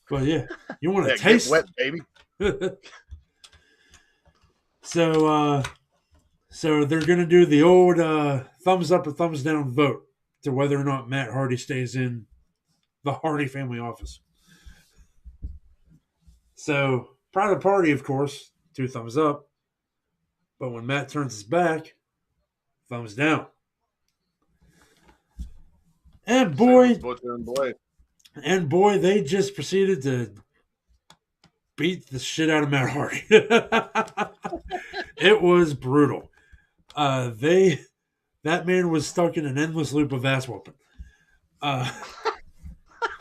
But yeah, you want to taste wet, baby. So they're going to do the old thumbs up or thumbs down vote to whether or not Matt Hardy stays in the Hardy Family Office. So, Private Party, of course, 2 thumbs up. But when Matt turns his back, thumbs down. And boy, they just proceeded to beat the shit out of Matt Hardy. It was brutal. That man was stuck in an endless loop of ass whooping.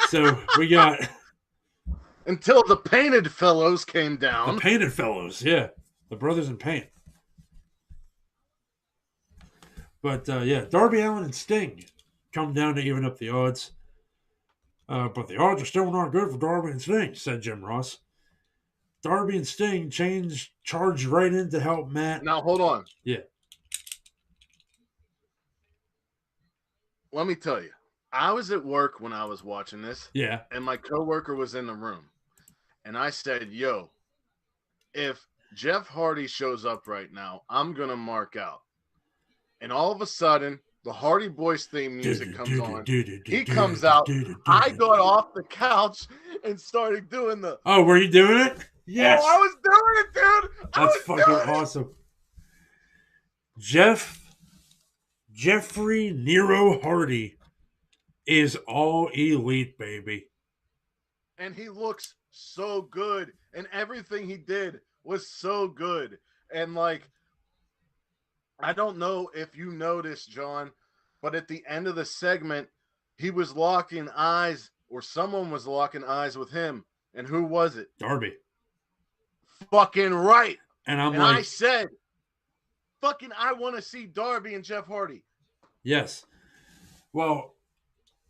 So we got until the Painted Fellows came down. The Painted Fellows, yeah, the Brothers in Paint. But yeah, Darby Allin and Sting come down to even up the odds. But the odds are still not good for Darby and Sting, said Jim Ross. Darby and Sting charged right in to help Matt. Now, hold on. Yeah. Let me tell you, I was at work when I was watching this. Yeah. And my coworker was in the room. And I said, yo, if Jeff Hardy shows up right now, I'm going to mark out. And all of a sudden, the Hardy Boys theme music comes on. He comes out. I got off the couch and started doing the... Oh, were you doing it? Yes. Oh, I was doing it, dude. That's fucking awesome. Jeffrey Nero Hardy is all elite, baby. And he looks so good. And everything he did was so good. And like, I don't know if you noticed, John, but at the end of the segment, he was locking eyes, or someone was locking eyes with him. And who was it? Darby. Fucking right. And I said, fucking, I want to see Darby and Jeff Hardy. Yes. Well,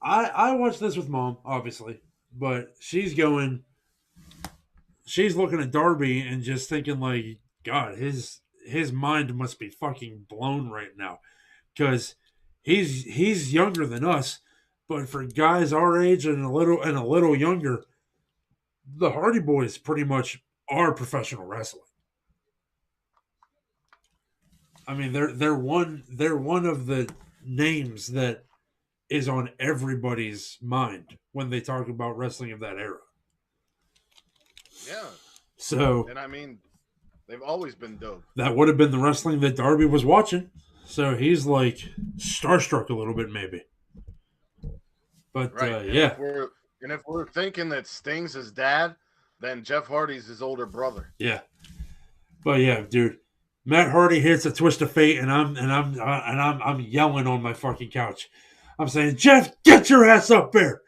I watched this with Mom, obviously, but she's looking at Darby and just thinking like, God, his mind must be fucking blown right now, because he's younger than us, but for guys our age and a little younger, the Hardy Boys pretty much are professional wrestling. I mean, they're one of the names that is on everybody's mind when they talk about wrestling of that era. Yeah. So, and I mean, they've always been dope. That would have been the wrestling that Darby was watching. So he's like starstruck a little bit, maybe. But right. Yeah. If we're thinking that Sting's his dad, then Jeff Hardy's his older brother. Yeah. But yeah, dude, Matt Hardy hits a twist of fate, and I'm yelling on my fucking couch. I'm saying, Jeff, get your ass up there.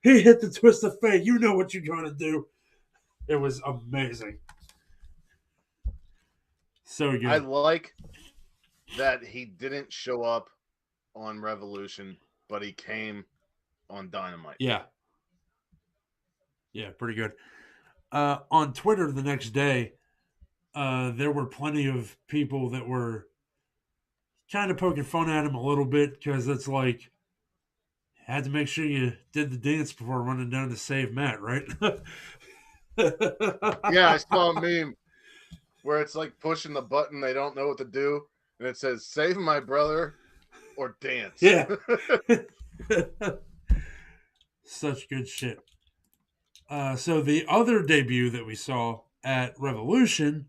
He hit the twist of fate. You know what you're gonna do. It was amazing. So good. I like that he didn't show up on Revolution, but he came on Dynamite. Yeah. Yeah, pretty good. On Twitter the next day, there were plenty of people that were kind of poking fun at him a little bit because it's like, had to make sure you did the dance before running down to save Matt, right? Yeah, I saw a meme where it's like pushing the button, they don't know what to do, and it says "Save my brother" or "Dance." Yeah. Such good shit. So the other debut that we saw at Revolution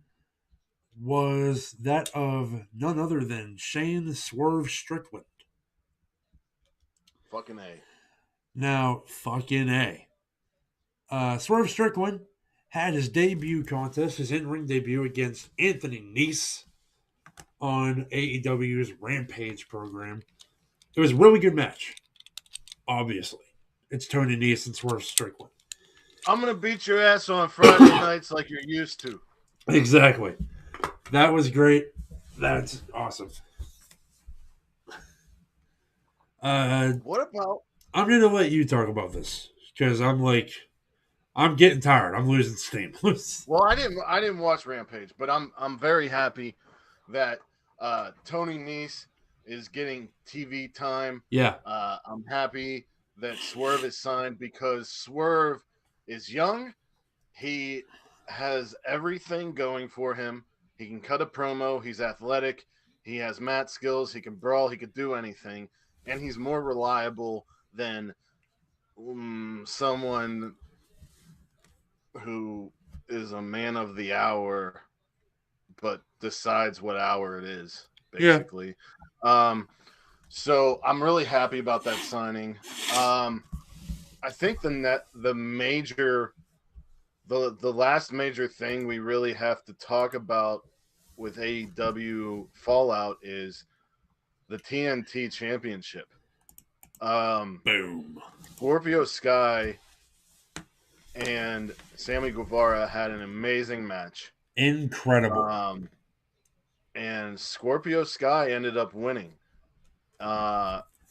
was that of none other than Shane Swerve Strickland. Fucking A. Now, fucking A. Swerve Strickland had his debut contest, his in-ring debut against Anthony Nese on AEW's Rampage program. It was a really good match. Obviously, it's Tony Nese and Swerve Strickland. I'm gonna beat your ass on Friday nights like you're used to. Exactly. That was great. That's awesome. What about? I'm going to let you talk about this because I'm getting tired. I'm losing steam. Well, I didn't watch Rampage, but I'm very happy that Tony Nese is getting TV time. Yeah. I'm happy that Swerve is signed because Swerve is young. He has everything going for him. He can cut a promo. He's athletic. He has mat skills. He can brawl. He could do anything. And he's more reliable than someone who is a man of the hour, but decides what hour it is, basically. Yeah. So I'm really happy about that signing. I think the last major thing we really have to talk about with AEW Fallout is the TNT Championship. Boom. Scorpio Sky and Sammy Guevara had an amazing match. Incredible. And Scorpio Sky ended up winning,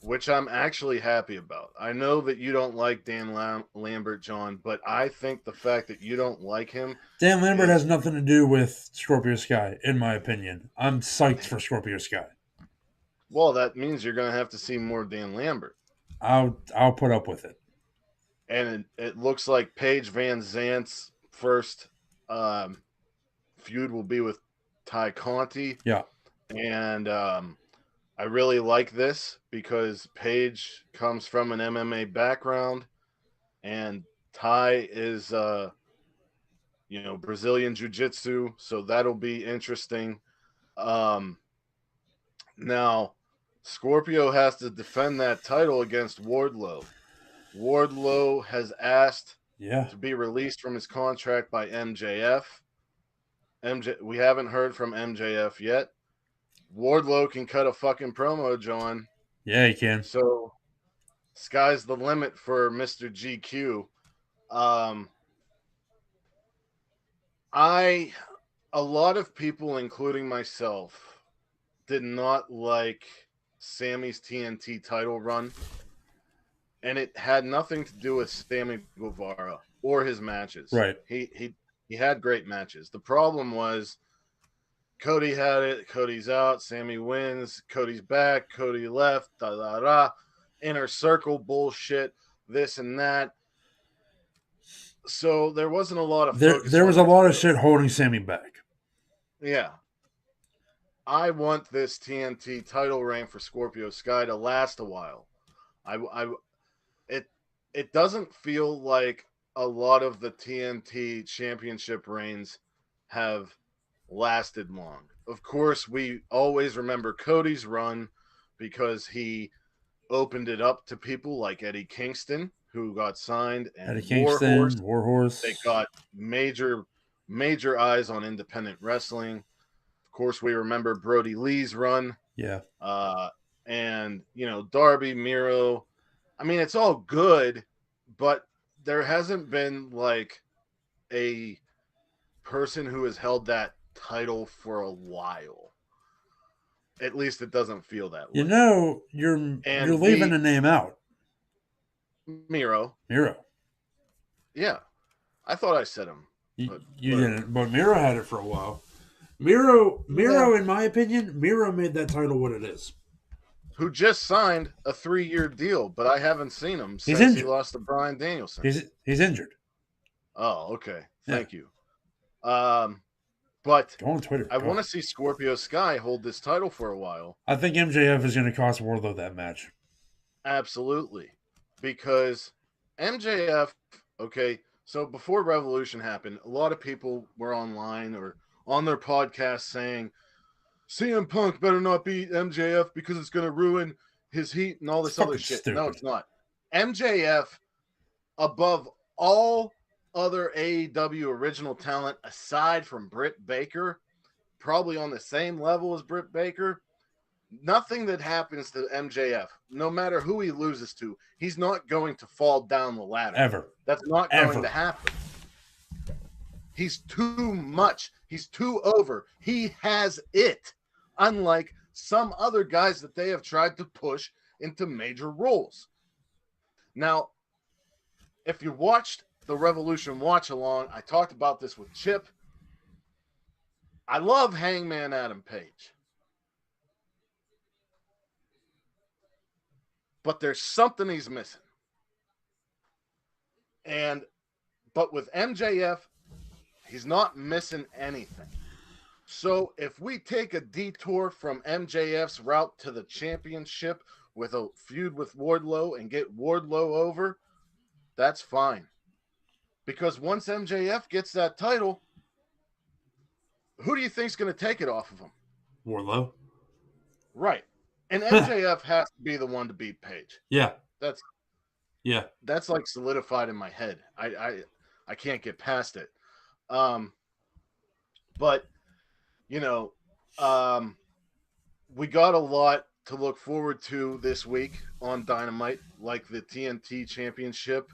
which I'm actually happy about. I know that you don't like Dan Lambert, John, but I think the fact that you don't like him... Dan Lambert has nothing to do with Scorpio Sky, in my opinion. I'm psyched for Scorpio Sky. Well, that means you're going to have to see more Dan Lambert. I'll put up with it. And it looks like Paige Van Zant's first feud will be with Ty Conti. Yeah. And I really like this because Paige comes from an MMA background and Ty is, Brazilian Jiu-Jitsu. So that'll be interesting. Now, Scorpio has to defend that title against Wardlow. Wardlow has asked to be released from his contract by MJF. We haven't heard from MJF yet. Wardlow can cut a fucking promo, John. Yeah, he can. So, sky's the limit for Mr. GQ. A lot of people, including myself, did not like Sammy's TNT title run. And it had nothing to do with Sammy Guevara or his matches. Right. He had great matches. The problem was Cody had it. Cody's out. Sammy wins. Cody's back. Cody left. Inner circle bullshit. This and that. So there wasn't a lot of there was a lot of shit holding Sammy back. Yeah. I want this TNT title reign for Scorpio Sky to last a while. It doesn't feel like a lot of the TNT championship reigns have lasted long. Of course, we always remember Cody's run because he opened it up to people like Eddie Kingston, who got signed, and Eddie Kingston, Warhorse. They got major eyes on independent wrestling. Of course, we remember Brody Lee's run. Yeah. And, Darby, Miro. I mean, it's all good, but there hasn't been like a person who has held that title for a while. At least it doesn't feel that way. You're leaving a name out. Miro. Yeah. I thought I said him. You didn't, but Miro had it for a while. Miro, in my opinion, Miro made that title what it is. Who just signed a 3-year deal, but I haven't seen him He's since he injured. lost to Bryan Danielson. He's injured. Oh, okay. Thank you. Go But on Twitter. I want to see Scorpio Sky hold this title for a while. I think MJF is going to cost Wardlow that match. Absolutely. Because MJF, okay, so before Revolution happened, a lot of people were online or on their podcast saying, CM Punk better not beat MJF because it's going to ruin his heat and all this other shit. Stupid. No, it's not. MJF, above all other AEW original talent, aside from Britt Baker, probably on the same level as Britt Baker, nothing that happens to MJF, no matter who he loses to, he's not going to fall down the ladder. Ever. That's not going to happen. He's too much. He's too over. He has it. Unlike some other guys that they have tried to push into major roles. Now, if you watched the Revolution watch along, I talked about this with Chip. I love Hangman Adam Page. But there's something he's missing. But with MJF, he's not missing anything. So if we take a detour from MJF's route to the championship with a feud with Wardlow and get Wardlow over, that's fine. Because once MJF gets that title, who do you think's going to take it off of him? Wardlow. Right. And MJF has to be the one to beat Page. Yeah. That's like solidified in my head. I can't get past it. But you know, we got a lot to look forward to this week on Dynamite, like the TNT Championship.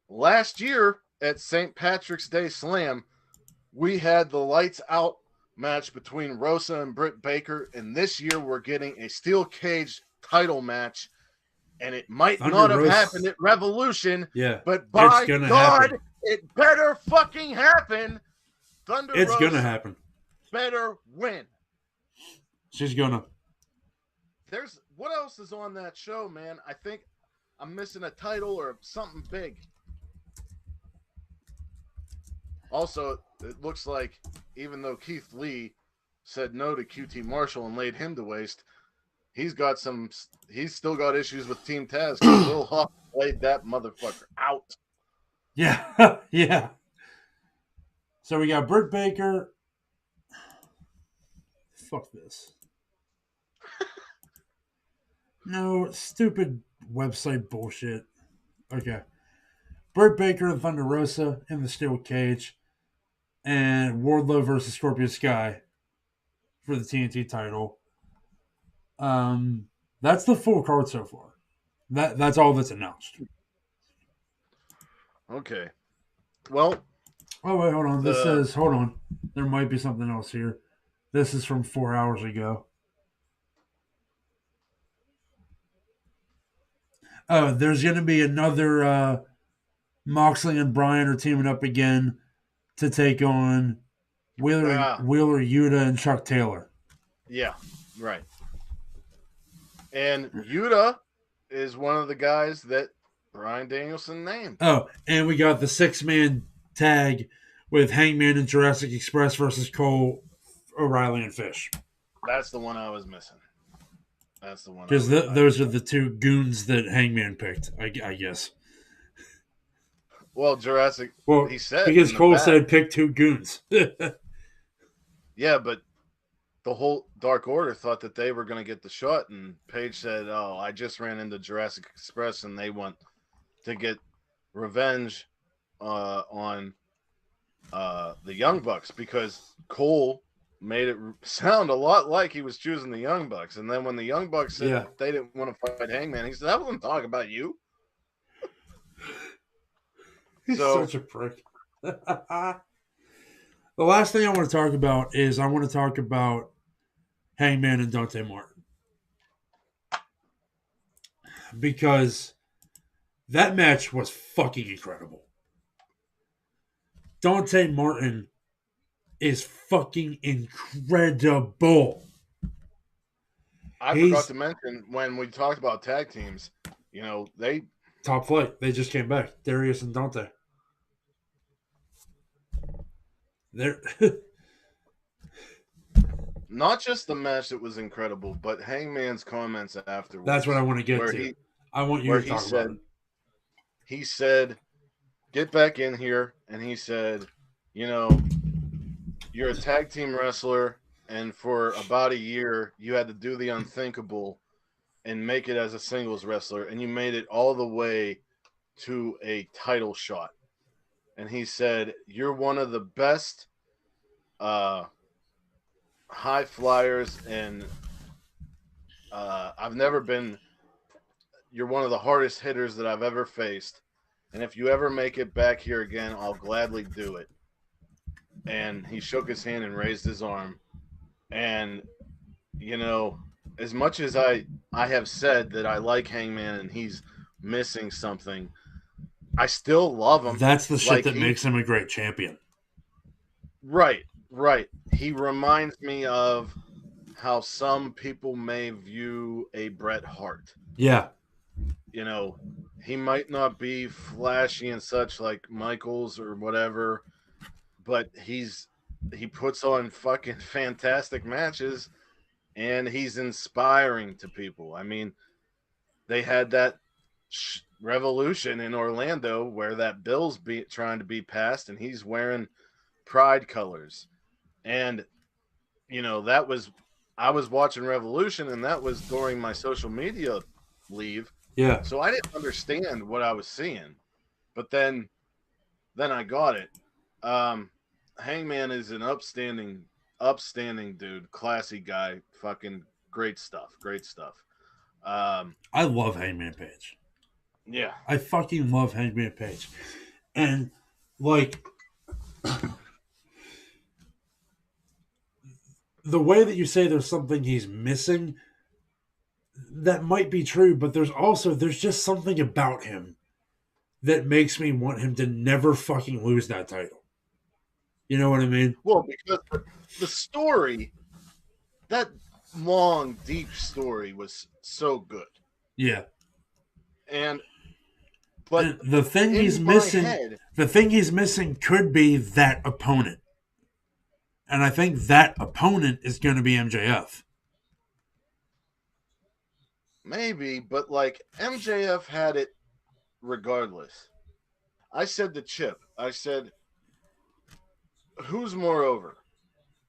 Last year at St. Patrick's Day Slam, we had the lights out match between Rosa and Britt Baker, and this year we're getting a steel cage title match, and it might not have happened at Revolution, but by God, it better fucking happen. Thunder It's Rosa gonna happen. better win. She's gonna. There's what else is on that show, man? I think I'm missing a title or something big. Also, it looks like even though Keith Lee said no to QT Marshall and laid him to waste, he's still got issues with Team Taz because Will Hoff laid that motherfucker out. Yeah, yeah. So we got Britt Baker. Fuck this. No, stupid website bullshit. Okay. Britt Baker and Thunder Rosa in the steel cage. And Wardlow versus Scorpio Sky for the TNT title. That's the full card so far. That's all that's announced. Okay. Well. Oh, wait, hold on. This says, hold on. There might be something else here. This is from 4 hours ago. Oh, there's going to be another Moxley and Bryan are teaming up again to take on Wheeler, Yuta, and Chuck Taylor. Yeah, right. And Yuta is one of the guys that Bryan Danielson named. Oh, and we got the 6-man tag with Hangman and Jurassic Express versus Cole, O'Reilly, and Fish. That's the one I was missing. That's the one. Because those are the two goons that Hangman picked, I guess. Well, Jurassic. Well, he said because Cole said pick 2 goons. Yeah, but the whole Dark Order thought that they were going to get the shot, and Paige said, "Oh, I just ran into Jurassic Express, and they want to get revenge on the Young Bucks because Cole made it sound a lot like he was choosing the Young Bucks, and then when the Young Bucks said that they didn't want to fight Hangman, he said, "I wasn't talking about you." He's such a prick. The last thing I want to talk about is Hangman and Dante Martin. Because that match was fucking incredible. Dante Martin is fucking incredible. I forgot to mention when we talked about tag teams, they top flight. They just came back. Darius and Dante. They're not just the match that was incredible, but Hangman's comments afterwards. That's what I want to get to. I want you to talk about it. He said, "Get back in here," and he said, "You're a tag team wrestler, and for about a year, you had to do the unthinkable and make it as a singles wrestler, and you made it all the way to a title shot." And he said, "You're one of the best high flyers, and you're one of the hardest hitters that I've ever faced. And if you ever make it back here again, I'll gladly do it." And he shook his hand and raised his arm. And, as much as I have said that I like Hangman and he's missing something, I still love him. That's the shit that makes him a great champion. Right. He reminds me of how some people may view a Bret Hart. Yeah. He might not be flashy and such like Michaels or whatever, but he puts on fucking fantastic matches, and he's inspiring to people. I mean, they had that revolution in Orlando where that bill's trying to be passed, and he's wearing Pride colors. And, I was watching Revolution, and that was during my social media leave. Yeah. So I didn't understand what I was seeing, but then I got it. Hangman is an upstanding dude, classy guy, fucking great stuff. I love Hangman Page. Yeah. I fucking love Hangman Page. And, the way that you say there's something he's missing, that might be true, but there's just something about him that makes me want him to never fucking lose that title. You know what I mean? Well, because the story, that long, deep story was so good. Yeah. But the thing he's missing could be that opponent. And I think that opponent is going to be MJF. Maybe, but MJF had it regardless. I said to Chip, who's more over,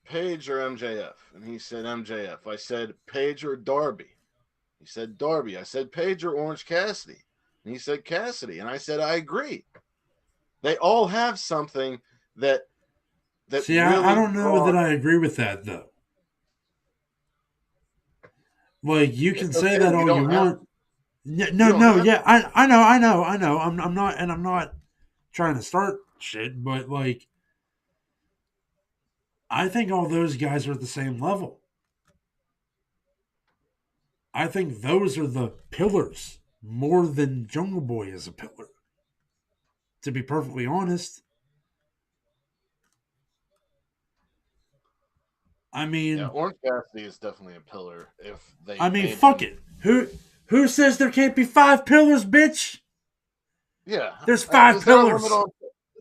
Page or MJF? And he said MJF. I said Page or Darby? He said Darby. I said Page or Orange Cassidy? And he said Cassidy. And I said, I agree. They all have something that See, really I don't know that I agree with that, though. You can say that all you want. No, yeah, I know. I'm not trying to start shit, but I think all those guys are at the same level. I think those are the pillars more than Jungle Boy is a pillar. To be perfectly honest. I mean, Orange Cassidy is definitely a pillar. Fuck it. Who says there can't be 5 pillars, bitch? Yeah, there's 5 pillars. Is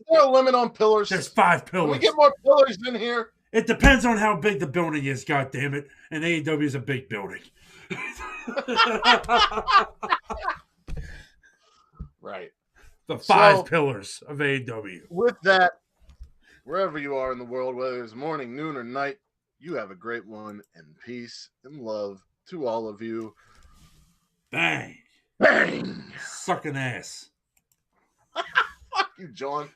there a limit on pillars? There's 5 pillars. Can we get more pillars in here? It depends on how big the building is. God damn it! And AEW is a big building. Right. The 5 pillars of AEW. With that, wherever you are in the world, whether it's morning, noon, or night, you have a great one, and peace and love to all of you. Bang. Bang. Sucking ass. Fuck you, John.